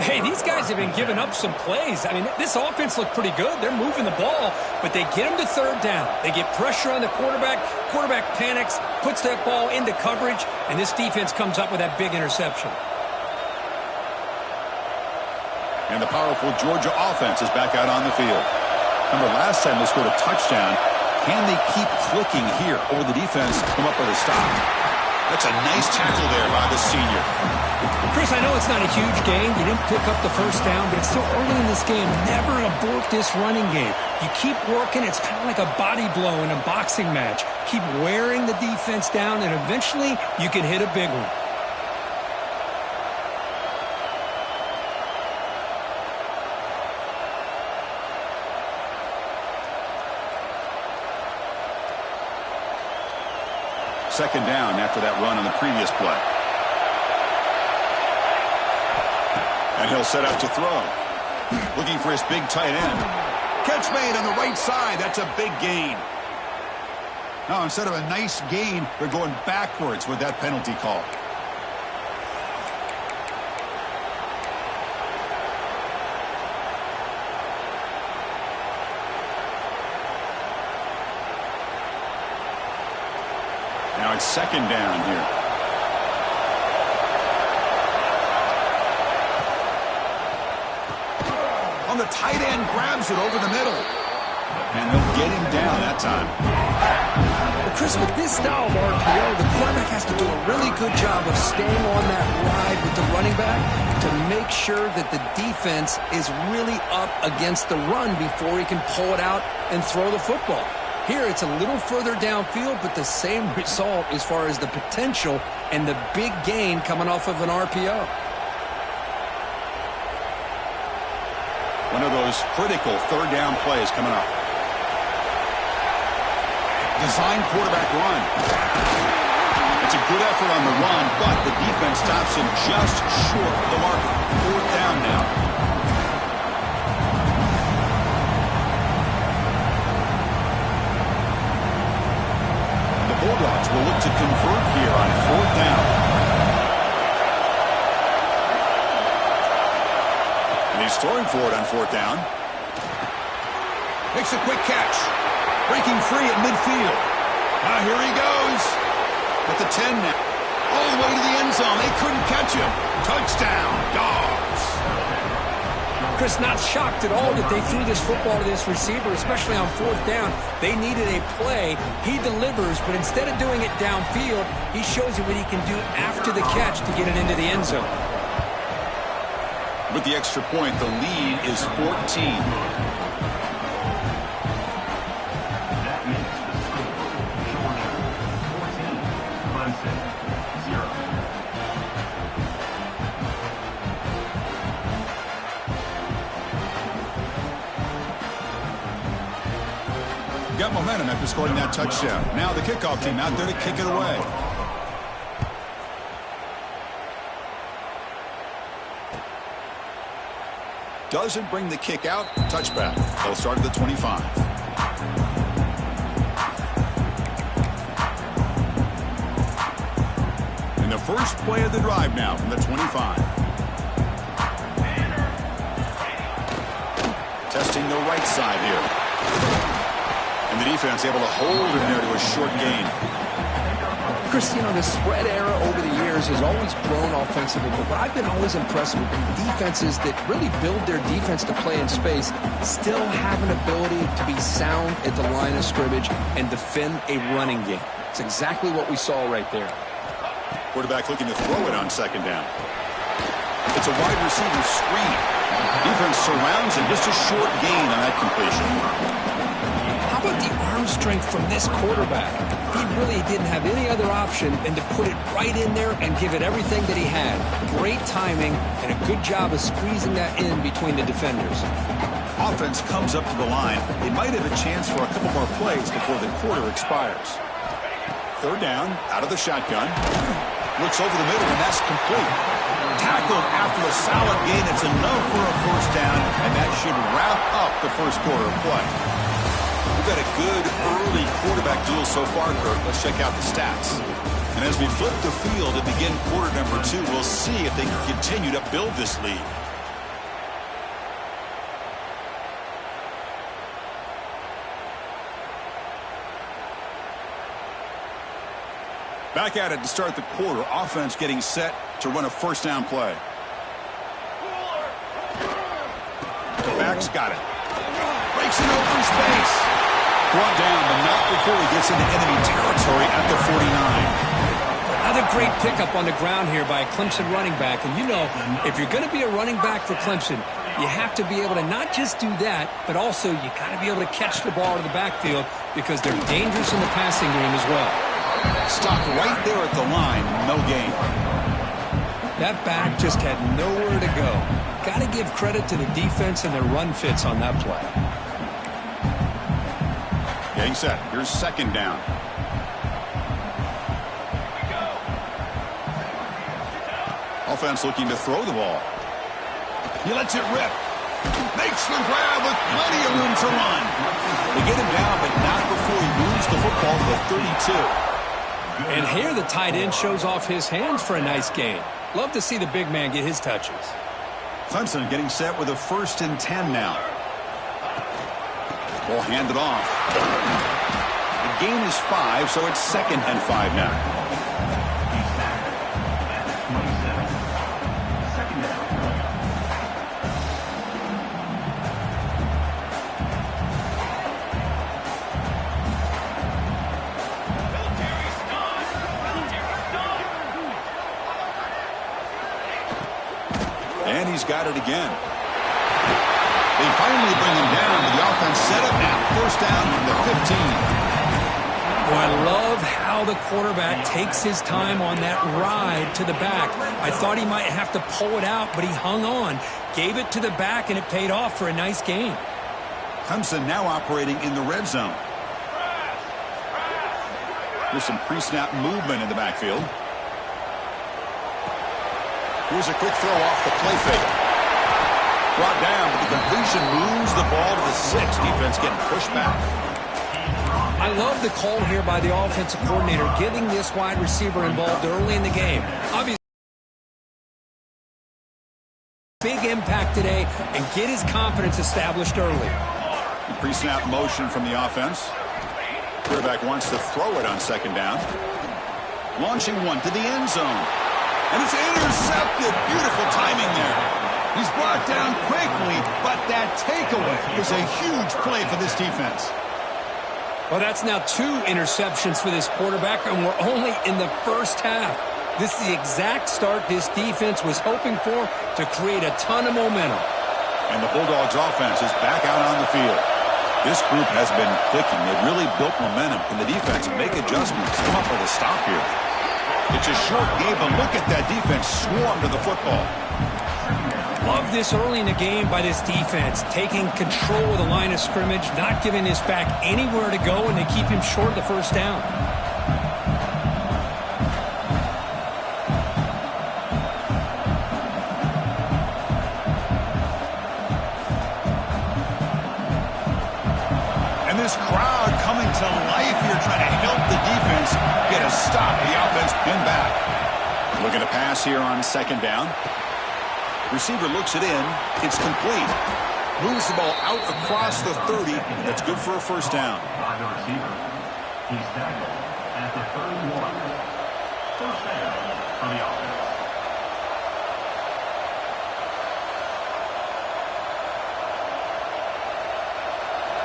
Hey, these guys have been giving up some plays. I mean, this offense looked pretty good. They're moving the ball, but they get him to 3rd down. They get pressure on the quarterback. Quarterback panics, puts that ball into coverage, and this defense comes up with that big interception. And the powerful Georgia offense is back out on the field. Remember, last time they scored a touchdown, Can they keep clicking here, or will the defense come up with a stop? That's a nice tackle there by the senior. Chris, I know it's not a huge gain. You didn't pick up the first down, but it's still early in this game. Never abort this running game. You keep working. It's kind of like a body blow in a boxing match. Keep wearing the defense down, and eventually you can hit a big one. Second down after that run on the previous play. And he'll set out to throw. Looking for his big tight end. Catch made on the right side. That's a big gain. Now, instead of a nice gain, they're going backwards with that penalty call. Now it's second down here. On the tight end, grabs it over the middle. And they'll get him down that time. Well, Chris, with this style of RPO, the quarterback has to do a really good job of staying on that ride with the running back to make sure that the defense is really up against the run before he can pull it out and throw the football. Here, it's a little further downfield, but the same result as far as the potential and the big gain coming off of an RPO. One of those critical third down plays coming up. Design quarterback run. It's a good effort on the run, but the defense stops him just short of the marker. Fourth down now. Bulldogs will look to convert here on fourth down. And he's throwing for it on fourth down. Makes a quick catch. Breaking free at midfield. Now here he goes. At the 10 now. All the way to the end zone. They couldn't catch him. Touchdown, Dogs. Chris, not shocked at all that they threw this football to this receiver, especially on fourth down. They needed a play. He delivers, but instead of doing it downfield, he shows you what he can do after the catch to get it into the end zone. With the extra point, the lead is 14. That makes the score Georgia 14, Clemson 0. Got momentum after scoring that touchdown. Now the kickoff team out there to kick it away. Doesn't bring the kick out. Touchback. They'll start at the 25. And the first play of the drive now from the 25. Testing the right side here. And the defense able to hold him there to a short gain. Chris, you know, the spread era over the years has always grown offensively, but what I've been always impressed with is defenses that really build their defense to play in space still have an ability to be sound at the line of scrimmage and defend a running game. It's exactly what we saw right there. Quarterback looking to throw it on second down. It's a wide receiver screen. Defense surrounds him. Just a short gain on that completion. How about the arm strength from this quarterback? He really didn't have any other option than to put it right in there and give it everything that he had. Great timing and a good job of squeezing that in between the defenders. Offense comes up to the line. They might have a chance for a couple more plays before the quarter expires. Third down, out of the shotgun. Looks over the middle, and that's complete. Tackled after a solid gain. It's enough for a first down, and that should wrap up the first quarter of play. We've got a good early quarterback duel so far, Kurt. Let's check out the stats. And as we flip the field and begin quarter number 2, we'll see if they can continue to build this lead. Back at it to start the quarter. Offense getting set to run a first down play. The back's got it. Breaks in open space. Brought down, but not before he gets into enemy territory at the 49. Another great pickup on the ground here by a Clemson running back. And you know, if you're going to be a running back for Clemson, you have to be able to not just do that, but also you got to be able to catch the ball to the backfield because they're dangerous in the passing game as well. Stopped right there at the line, no gain. That back just had nowhere to go. Got to give credit to the defense and their run fits on that play. Getting set. Here's second down. Offense looking to throw the ball. He lets it rip. Makes the grab with plenty of room to run. They get him down, but not before he moves the football to the 32. And here the tight end shows off his hands for a nice gain. Love to see the big man get his touches. Clemson getting set with a 1st and 10 now. Ball handed off. The gain is 5, so it's 2nd and 5 now. And he's got it again. They finally bring him down, but the offense set up now. 1st down from the 15. Well, I love how the quarterback takes his time on that ride to the back. I thought he might have to pull it out, but he hung on, gave it to the back, and it paid off for a nice gain. Clemson now operating in the red zone. There's some pre-snap movement in the backfield. Here's a quick throw off the play fake. Brought down, but the completion moves the ball to the 6. Defense getting pushed back. I love the call here by the offensive coordinator, getting this wide receiver involved early in the game. Obviously, big impact today and get his confidence established early. Pre-snap motion from the offense. Quarterback wants to throw it on 2nd down. Launching one to the end zone. And it's intercepted. Beautiful timing there. He's brought down quickly, but that takeaway is a huge play for this defense. Well, that's now 2 interceptions for this quarterback, and we're only in the first half. This is the exact start this defense was hoping for to create a ton of momentum. And the Bulldogs offense is back out on the field. This group has been clicking. They've really built momentum. Can the defense make adjustments? Come up with a stop here. It's a short game, but look at that defense swarm to the football. Love this early in the game by this defense, taking control of the line of scrimmage, not giving this back anywhere to go, and they keep him short of the 1st down. And this crowd coming to life here, trying to help the defense get a stop. The offense pinned back. Looking to pass here on 2nd down. Receiver looks it in. It's complete. Moves the ball out across the 30. That's good for a 1st down. By the receiver. He's tackled at the 31. 1st down for the offense.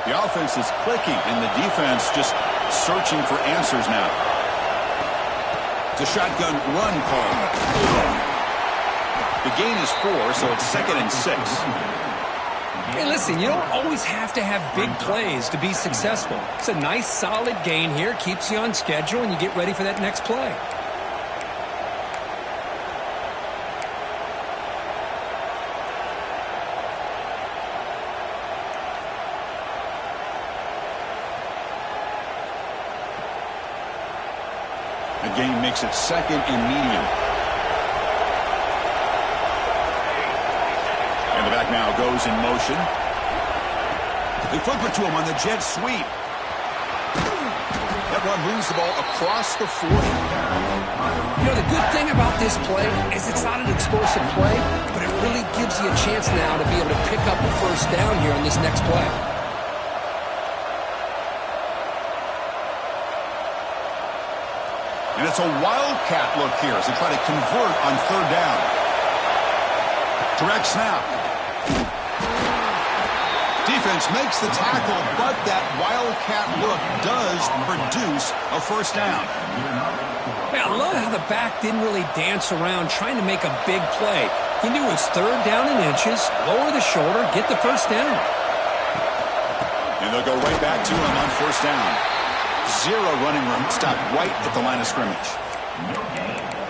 The offense is clicking, and the defense just searching for answers now. It's a shotgun run call. The gain is 4, so it's 2nd and 6. Hey, listen, you don't always have to have big plays to be successful. It's a nice, solid gain here, keeps you on schedule, and you get ready for that next play. The gain makes it 2nd and medium. And the back now goes in motion. They flip it to him on the jet sweep. That one moves the ball across the 40. You know, the good thing about this play is it's not an explosive play, but it really gives you a chance now to be able to pick up a 1st down here on this next play. And it's a wildcat look here as they try to convert on 3rd down. Direct snap. defense makes the tackle, but that wildcat look does produce a first down. Yeah, I love how the back didn't really dance around trying to make a big play. He knew it was third down in inches, lower the shoulder, get the first down. And they'll go right back to him on first down. Zero running room, stopped right at the line of scrimmage.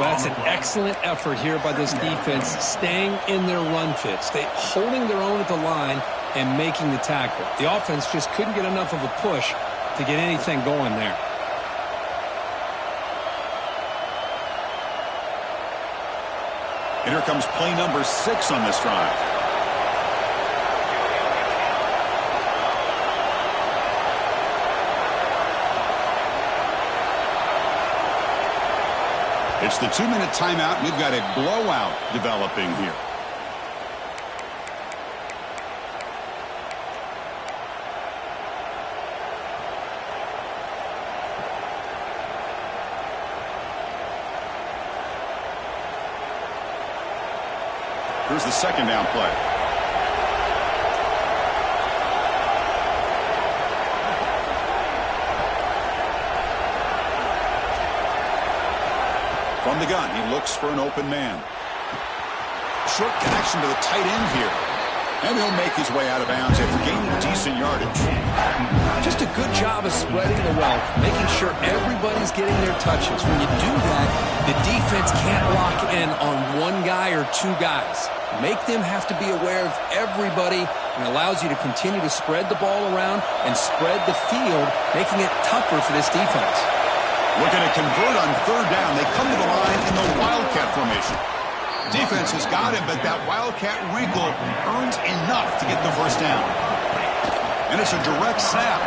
Well, that's an excellent effort here by this defense, staying in their run fit, holding their own at the line and making the tackle. The offense just couldn't get enough of a push to get anything going there. And here comes play number 6 on this drive. It's the 2-minute timeout. We've got a blowout developing here. Here's the second down play. From the gun, he looks for an open man. Short connection to the tight end here. And he'll make his way out of bounds after gaining decent yardage. Just a good job of spreading the wealth, making sure everybody's getting their touches. When you do that, the defense can't lock in on one guy or two guys. Make them have to be aware of everybody, and allows you to continue to spread the ball around and spread the field, making it tougher for this defense. Looking to convert on third down. They come to the line in the wildcat formation. Defense has got him, but that wildcat wrinkle earns enough to get the first down. And it's a direct snap.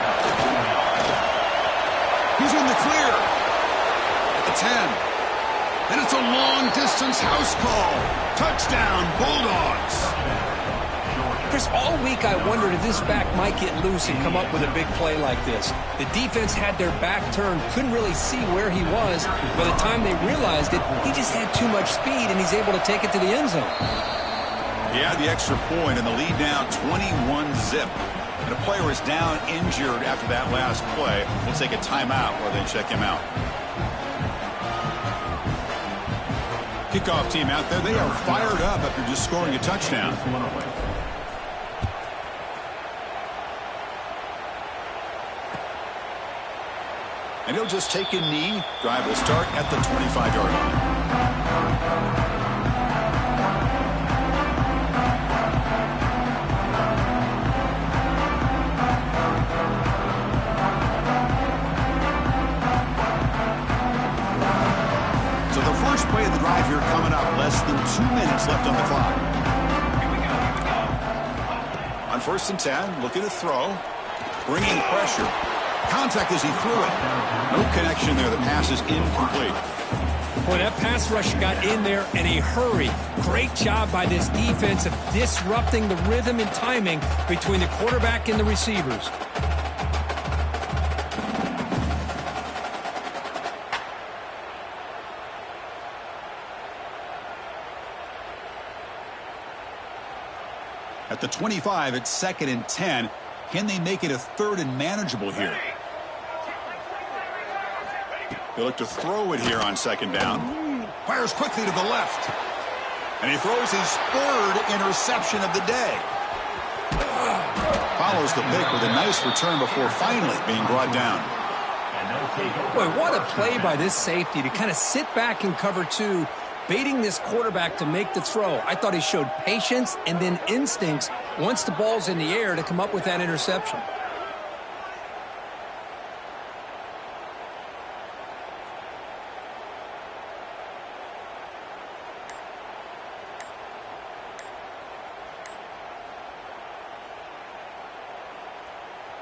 He's in the clear. At the 10. And it's a long-distance house call. Touchdown, Bulldogs. Chris, all week I wondered if this back might get loose and come up with a big play like this. The defense had their back turned, couldn't really see where he was. By the time they realized it, he just had too much speed, and he's able to take it to the end zone. He had the extra point, and the lead now 21-zip. And a player is down injured after that last play. We'll take a timeout while they check him out. Kickoff team out there. They are fired up after just scoring a touchdown. And he'll just take a knee. Drive will start at the 25-yard line. So the first play of the drive here coming up. Less than 2 minutes left on the clock. On first and 10, looking to throw. Bringing pressure. Contact as he threw it. No connection there. The pass is incomplete. Boy, that pass rush got in there in a hurry. Great job by this defense of disrupting the rhythm and timing between the quarterback and the receivers. At the 25, it's 2nd and 10. Can they make it a 3rd and manageable here? They look to throw it here on 2nd down. Fires quickly to the left. And he throws his 3rd interception of the day. Follows the pick with a nice return before finally being brought down. Boy, what a play by this safety to kind of sit back in cover 2, baiting this quarterback to make the throw. I thought he showed patience and then instincts once the ball's in the air to come up with that interception.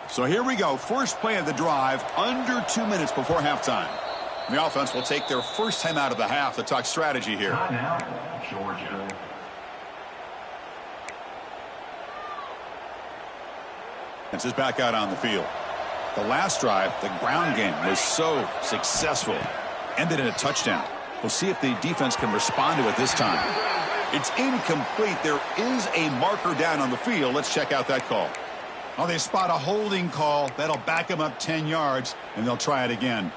So here we go. First play of the drive, under 2 minutes before halftime. The offense will take their first time out of the half to talk strategy here. Now, Georgia. This is back out on the field. The last drive, the ground game, was so successful. Ended in a touchdown. We'll see if the defense can respond to it this time. It's incomplete. There is a marker down on the field. Let's check out that call. Oh, they spot a holding call. That'll back them up 10 yards, and they'll try it again.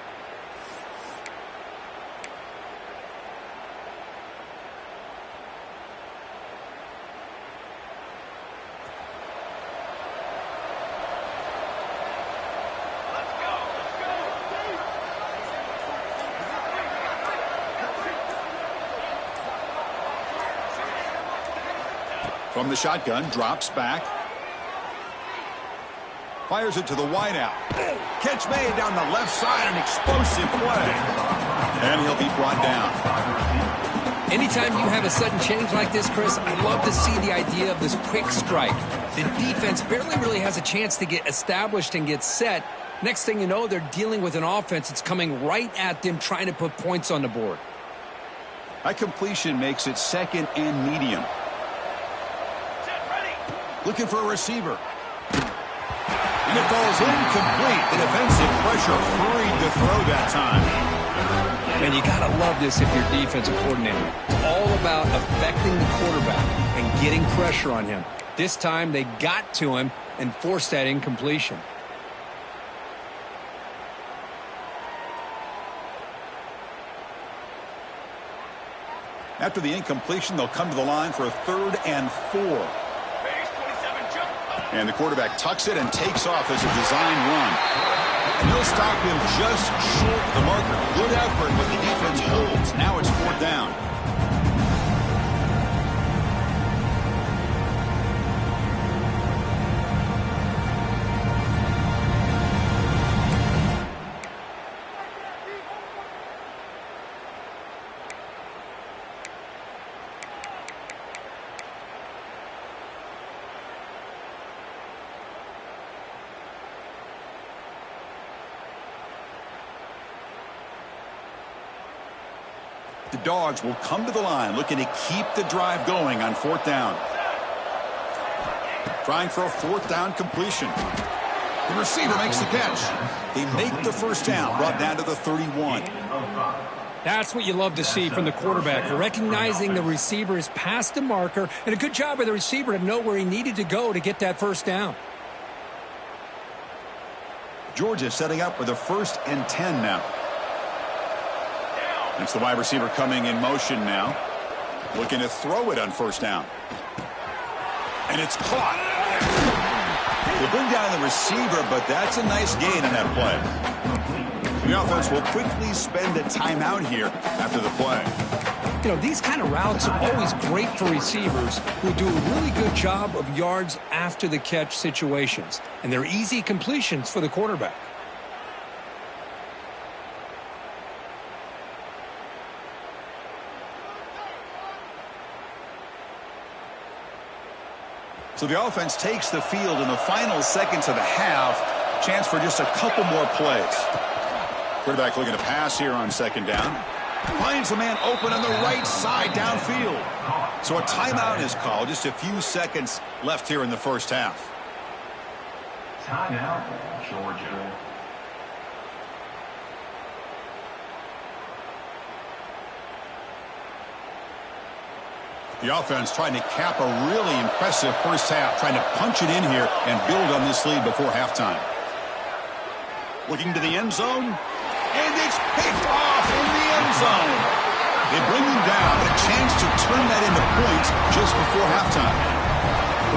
From the shotgun, drops back. Fires it to the wideout. Catch made down the left side, an explosive play. And he'll be brought down. Anytime you have a sudden change like this, Chris, I love to see the idea of this quick strike. The defense barely really has a chance to get established and get set. Next thing you know, they're dealing with an offense that's coming right at them, trying to put points on the board. That completion makes it second and medium. Looking for a receiver. And it falls incomplete. The defensive pressure hurried to throw that time. Man, you got to love this if you're defensive coordinator. It's all about affecting the quarterback and getting pressure on him. This time they got to him and forced that incompletion. After the incompletion, they'll come to the line for a 3rd and 4. And the quarterback tucks it and takes off as a design run. And they'll stop him just short of the marker. Good effort, but the defense holds. Now it's 4th down. The Dogs will come to the line looking to keep the drive going on 4th down. Trying for a 4th down completion. The receiver makes the catch. They make the 1st down, brought down to the 31. That's what you love to see from the quarterback, recognizing the receiver is past the marker, and a good job by the receiver to know where he needed to go to get that 1st down. Georgia setting up with a 1st and 10 now. It's the wide receiver coming in motion now. Looking to throw it on 1st down. And it's caught. They bring down the receiver, but that's a nice gain on that play. The offense will quickly spend a timeout here after the play. You know, these kind of routes are always great for receivers who do a really good job of yards after the catch situations. And they're easy completions for the quarterback. So the offense takes the field in the final seconds of the half. Chance for just a couple more plays. Quarterback looking to pass here on 2nd down. Finds a man open on the right side downfield. So a timeout is called. Just a few seconds left here in the 1st half. Timeout, Georgia. The offense trying to cap a really impressive 1st half, trying to punch it in here and build on this lead before halftime. Looking to the end zone, and it's picked off in the end zone. They bring him down, a chance to turn that into points just before halftime.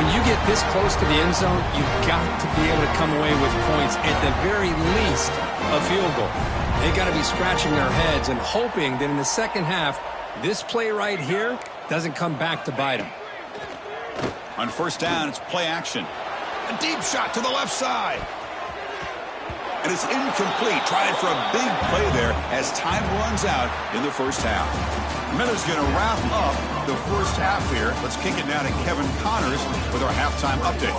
When you get this close to the end zone, you've got to be able to come away with points, at the very least a field goal. They've got to be scratching their heads and hoping that in the 2nd half, this play right here doesn't come back to bite them. On 1st down, it's play action. A deep shot to the left side. And it's incomplete. Trying for a big play there as time runs out in the 1st half. Miller's going to wrap up the 1st half here. Let's kick it now to Kevin Connors with our halftime update.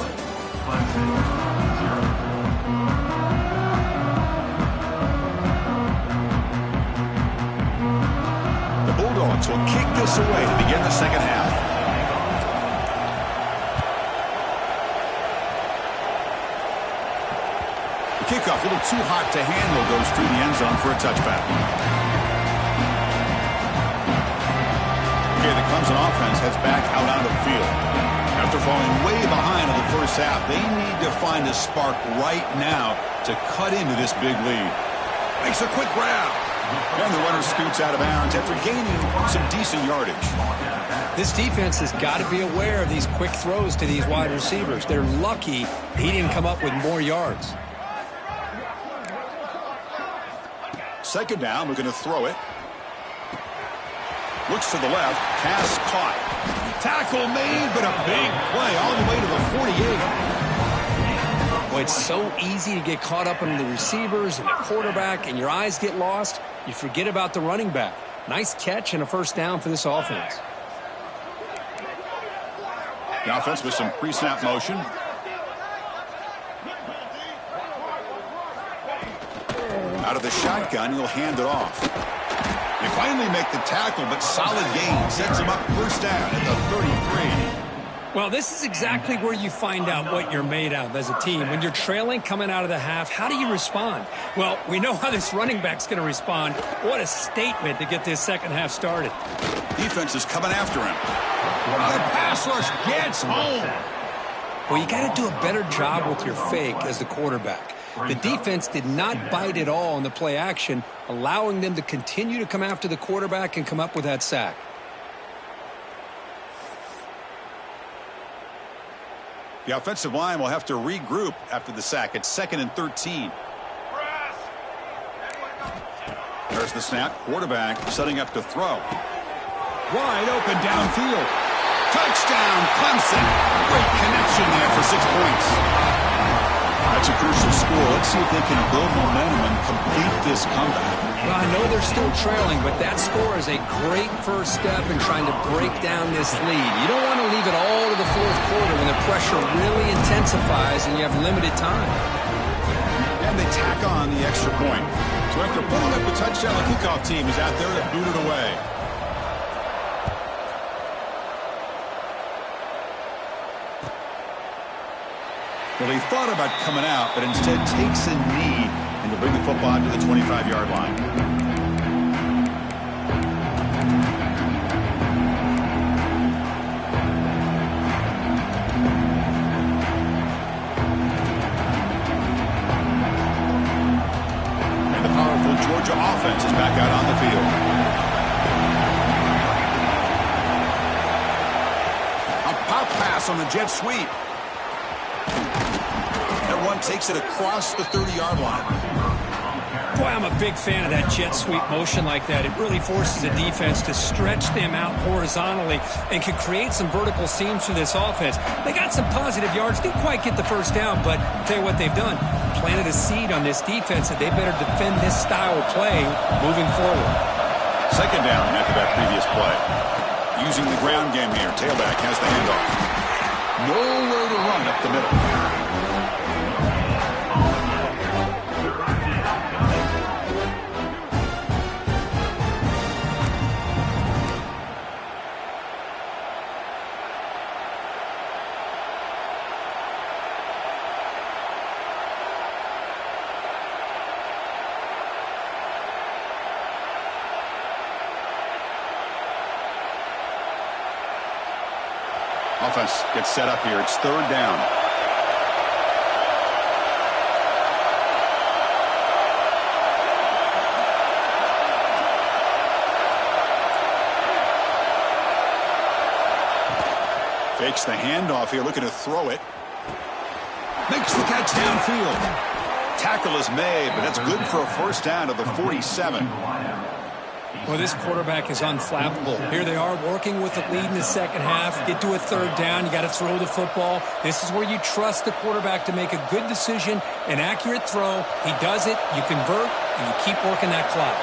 The Bulldogs will kick this away to begin the 2nd half. The kickoff a little too hot to handle, goes through the end zone for a touchback. Okay, the Clemson offense heads back out onto the field. After falling way behind in the 1st first half. They need to find a spark right now to cut into this big lead. Makes a quick grab. And the runner scoots out of bounds after gaining some decent yardage. This defense has got to be aware of these quick throws to these wide receivers. They're lucky he didn't come up with more yards. Second down, we're going to throw it. Looks to the left. Pass caught. Tackle made, but a big play all the way to the 48. Well, it's so easy to get caught up in the receivers and the quarterback, and your eyes get lost. You forget about the running back. Nice catch and a first down for this offense. The offense with some pre-snap motion. Out of the shotgun, he'll hand it off. They finally make the tackle, but solid gain sets him up first down at the 33. Well, this is exactly where you find out what you're made of as a team. When you're trailing coming out of the half, how do you respond? Well, we know how this running back's going to respond. What a statement to get this second half started. Defense is coming after him. The pass rush gets home. Well, you got to do a better job with your fake as the quarterback. The defense did not bite at all on the play action, allowing them to continue to come after the quarterback and come up with that sack. The offensive line will have to regroup after the sack. It's 2nd and 13. There's the snap. Quarterback setting up to throw. Wide open downfield. Touchdown, Clemson. Great connection there for 6 points. That's a crucial score. Let's see if they can build momentum and complete this comeback. Well, I know they're still trailing, but that score is a great first step in trying to break down this lead. You don't want to leave it all to the fourth quarter when the pressure really intensifies and you have limited time. And they tack on the extra point. So after putting up the touchdown, the kickoff team is out there to boot it away. Well, he thought about coming out, but instead takes a knee and to bring the football to the 25-yard line. And the powerful Georgia offense is back out on the field. A pop pass on the jet sweep. One takes it across the 30-yard line. Boy, I'm a big fan of that jet sweep motion like that. It really forces a defense to stretch them out horizontally and can create some vertical seams for this offense. They got some positive yards, didn't quite get the first down, but I'll tell you what they've done. Planted a seed on this defense that they better defend this style of play moving forward. Second down after that previous play. Using the ground game here. Tailback has the handoff. Nowhere to run up the middle. Offense gets set up here. It's third down. Fakes the handoff here, looking to throw it. Makes the catch downfield. Tackle is made, but that's good for a first down to the 47. Well, this quarterback is unflappable. Here they are working with the lead in the second half. Get to a third down. You got to throw the football. This is where you trust the quarterback to make a good decision, an accurate throw. He does it. You convert, and you keep working that clock.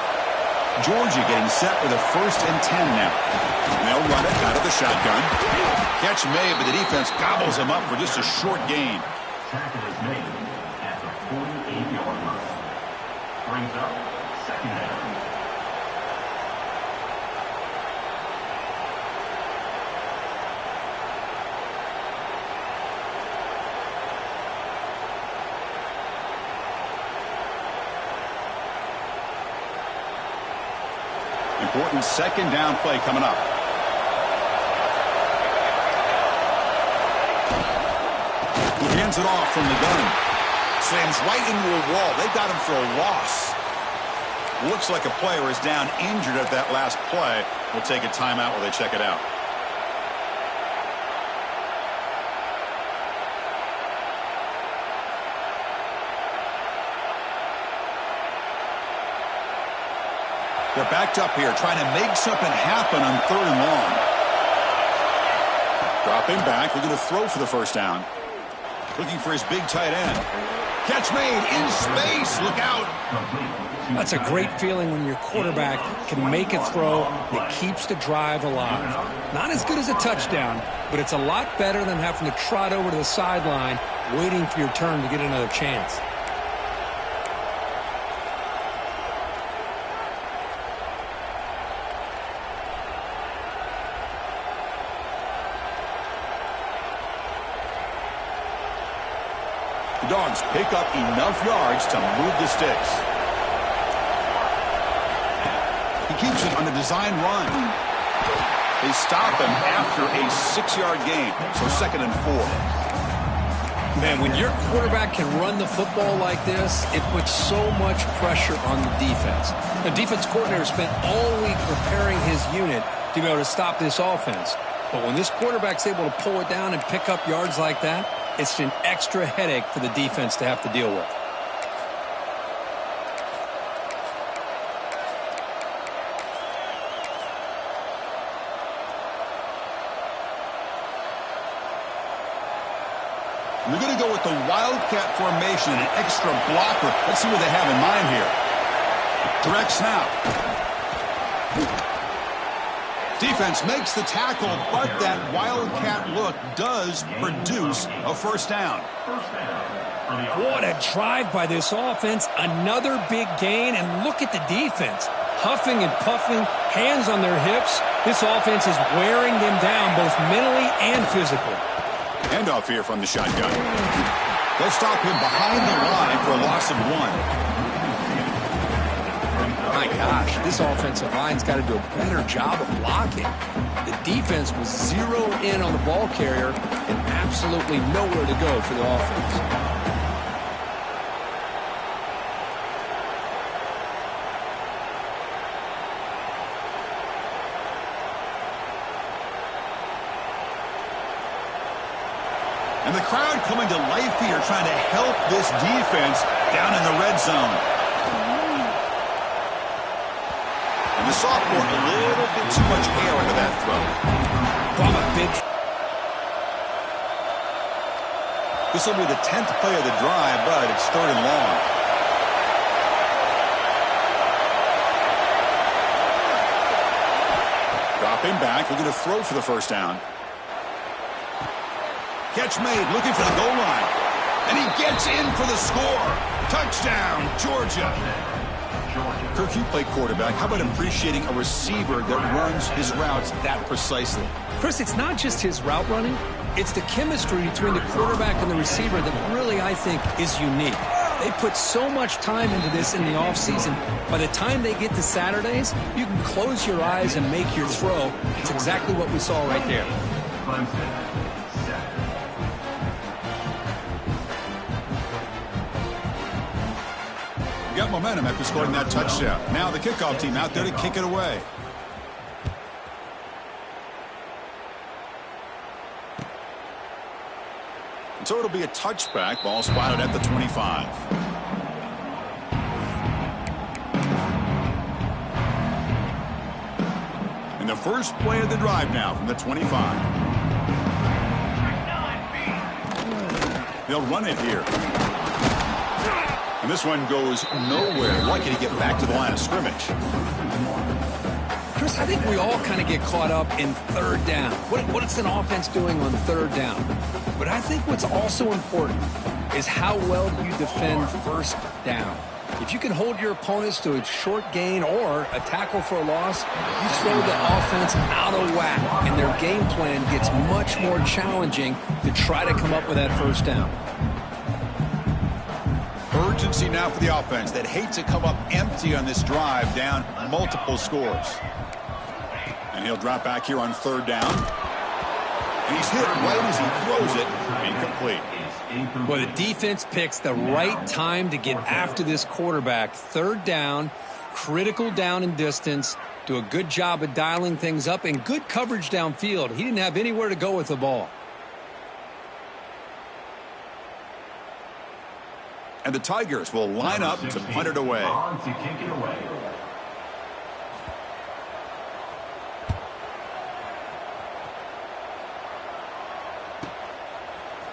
Georgia getting set with a 1st and 10 now. They'll run it out of the shotgun. Catch made, but the defense gobbles him up for just a short gain. Tackle is made at the 48-yard line. Brings up second down. Important second down play coming up. He hands it off from the gun. Slams right into a wall. They got him for a loss. Looks like a player is down injured at that last play. We'll take a timeout while they check it out. They're backed up here trying to make something happen on 3rd and long. Dropping back, looking to throw for the first down. Looking for his big tight end. Catch made in space. Look out. That's a great feeling when your quarterback can make a throw that keeps the drive alive. Not as good as a touchdown, but it's a lot better than having to trot over to the sideline waiting for your turn to get another chance. The Dogs pick up enough yards to move the sticks. He keeps it on a design run. They stop him after a 6-yard gain, so 2nd and 4. Man, when your quarterback can run the football like this, it puts so much pressure on the defense. The defense coordinator spent all week preparing his unit to be able to stop this offense. But when this quarterback's able to pull it down and pick up yards like that, it's an extra headache for the defense to have to deal with. We're going to go with the Wildcat formation and an extra blocker. Let's see what they have in mind here. Direct snap. Defense makes the tackle, but that Wildcat look does produce a first down. What a drive by this offense. Another big gain, and look at the defense. Huffing and puffing, hands on their hips. This offense is wearing them down both mentally and physically. Handoff here from the shotgun. They'll stop him behind the line for a loss of 1. My gosh, this offensive line's got to do a better job of blocking. The defense was zeroed in on the ball carrier and absolutely nowhere to go for the offense. And the crowd coming to life here trying to help this defense down in the red zone. And the sophomore, a little bit too much air under that throw. From a big... This will be the 10th play of the drive, but it's 3rd and long. Dropping back, looking to throw for the first down. Catch made, looking for the goal line. And he gets in for the score. Touchdown, Georgia. Kirk, you play quarterback. How about appreciating a receiver that runs his routes that precisely? Chris, it's not just his route running. It's the chemistry between the quarterback and the receiver that really, I think, is unique. They put so much time into this in the offseason. By the time they get to Saturdays, you can close your eyes and make your throw. It's exactly what we saw right there. Got momentum after scoring that touchdown. Now the kickoff team out there to kick it away. And so it'll be a touchback. Ball spotted at the 25. And the first play of the drive now from the 25. They'll run it here. And this one goes nowhere. Lucky to get back to the line of scrimmage. Chris, I think we all kind of get caught up in 3rd down. What is an offense doing on 3rd down? But I think what's also important is how well you defend 1st down. If you can hold your opponents to a short gain or a tackle for a loss, you throw the offense out of whack, and their game plan gets much more challenging to try to come up with that 1st down. Urgency now for the offense that hate to come up empty on this drive, down multiple scores. And he'll drop back here on 3rd down. And he's hit right as he throws it. Incomplete. Well, the defense picks the right time to get after this quarterback. Third down, critical down and distance. Do a good job of dialing things up and good coverage downfield. He didn't have anywhere to go with the ball. And the Tigers will line up to punt it away.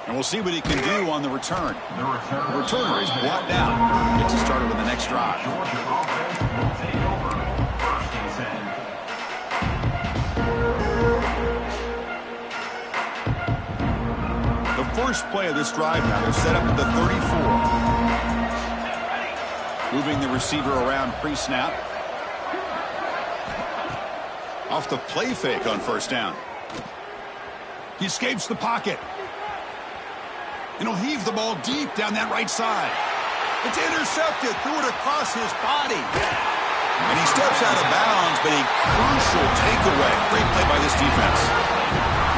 And we'll see what he can do on the return. The returner is brought down. Gets us started with the next drive. Georgia offense will take over. First and 10. The first play of this drive now, they're set up at the 34. Moving the receiver around pre-snap. Off the play fake on first down. He escapes the pocket. And he'll heave the ball deep down that right side. It's intercepted. Threw it across his body. And he steps out of bounds, but a crucial takeaway. Great play by this defense.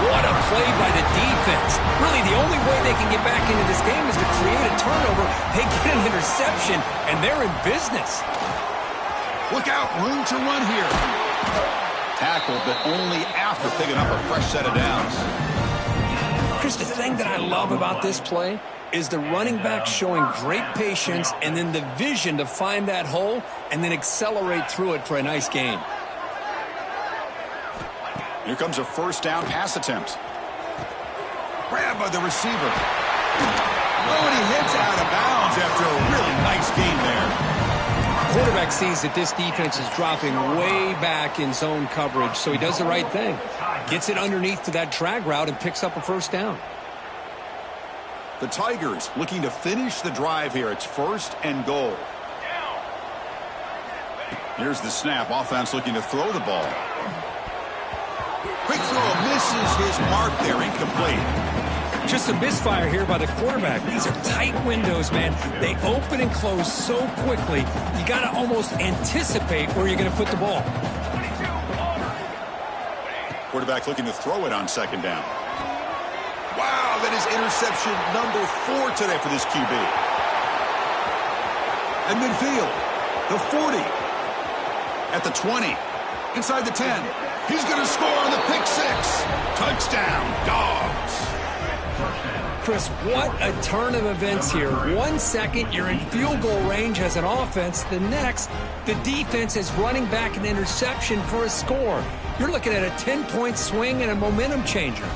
What a play by the defense. Really, the only way they can get back into this game is to create a turnover. They get an interception, and they're in business. Look out, room to run here. Tackled, but only after picking up a fresh set of downs. Chris, the thing that I love about this play is the running back showing great patience and then the vision to find that hole and then accelerate through it for a nice gain. Here comes a first down pass attempt. Grabbed by the receiver. Oh, and he hits out of bounds after a really nice gain there. Quarterback sees that this defense is dropping way back in zone coverage, so he does the right thing. Gets it underneath to that drag route and picks up a first down. The Tigers looking to finish the drive here. It's first and goal. Here's the snap. Offense looking to throw the ball. Quick throw misses his mark there. Incomplete. Just a misfire here by the quarterback. These are tight windows, man. They open and close so quickly, you got to almost anticipate where you're going to put the ball. Quarterback looking to throw it on second down. Wow, that is interception number 4 today for this QB. At midfield, the 40. At the 20. Inside the 10. He's going to score on the pick 6. Touchdown, Dogs. Chris, what a turn of events here. 1 second, you're in field goal range as an offense. The next, the defense is running back an interception for a score. You're looking at a 10-point swing and a momentum changer.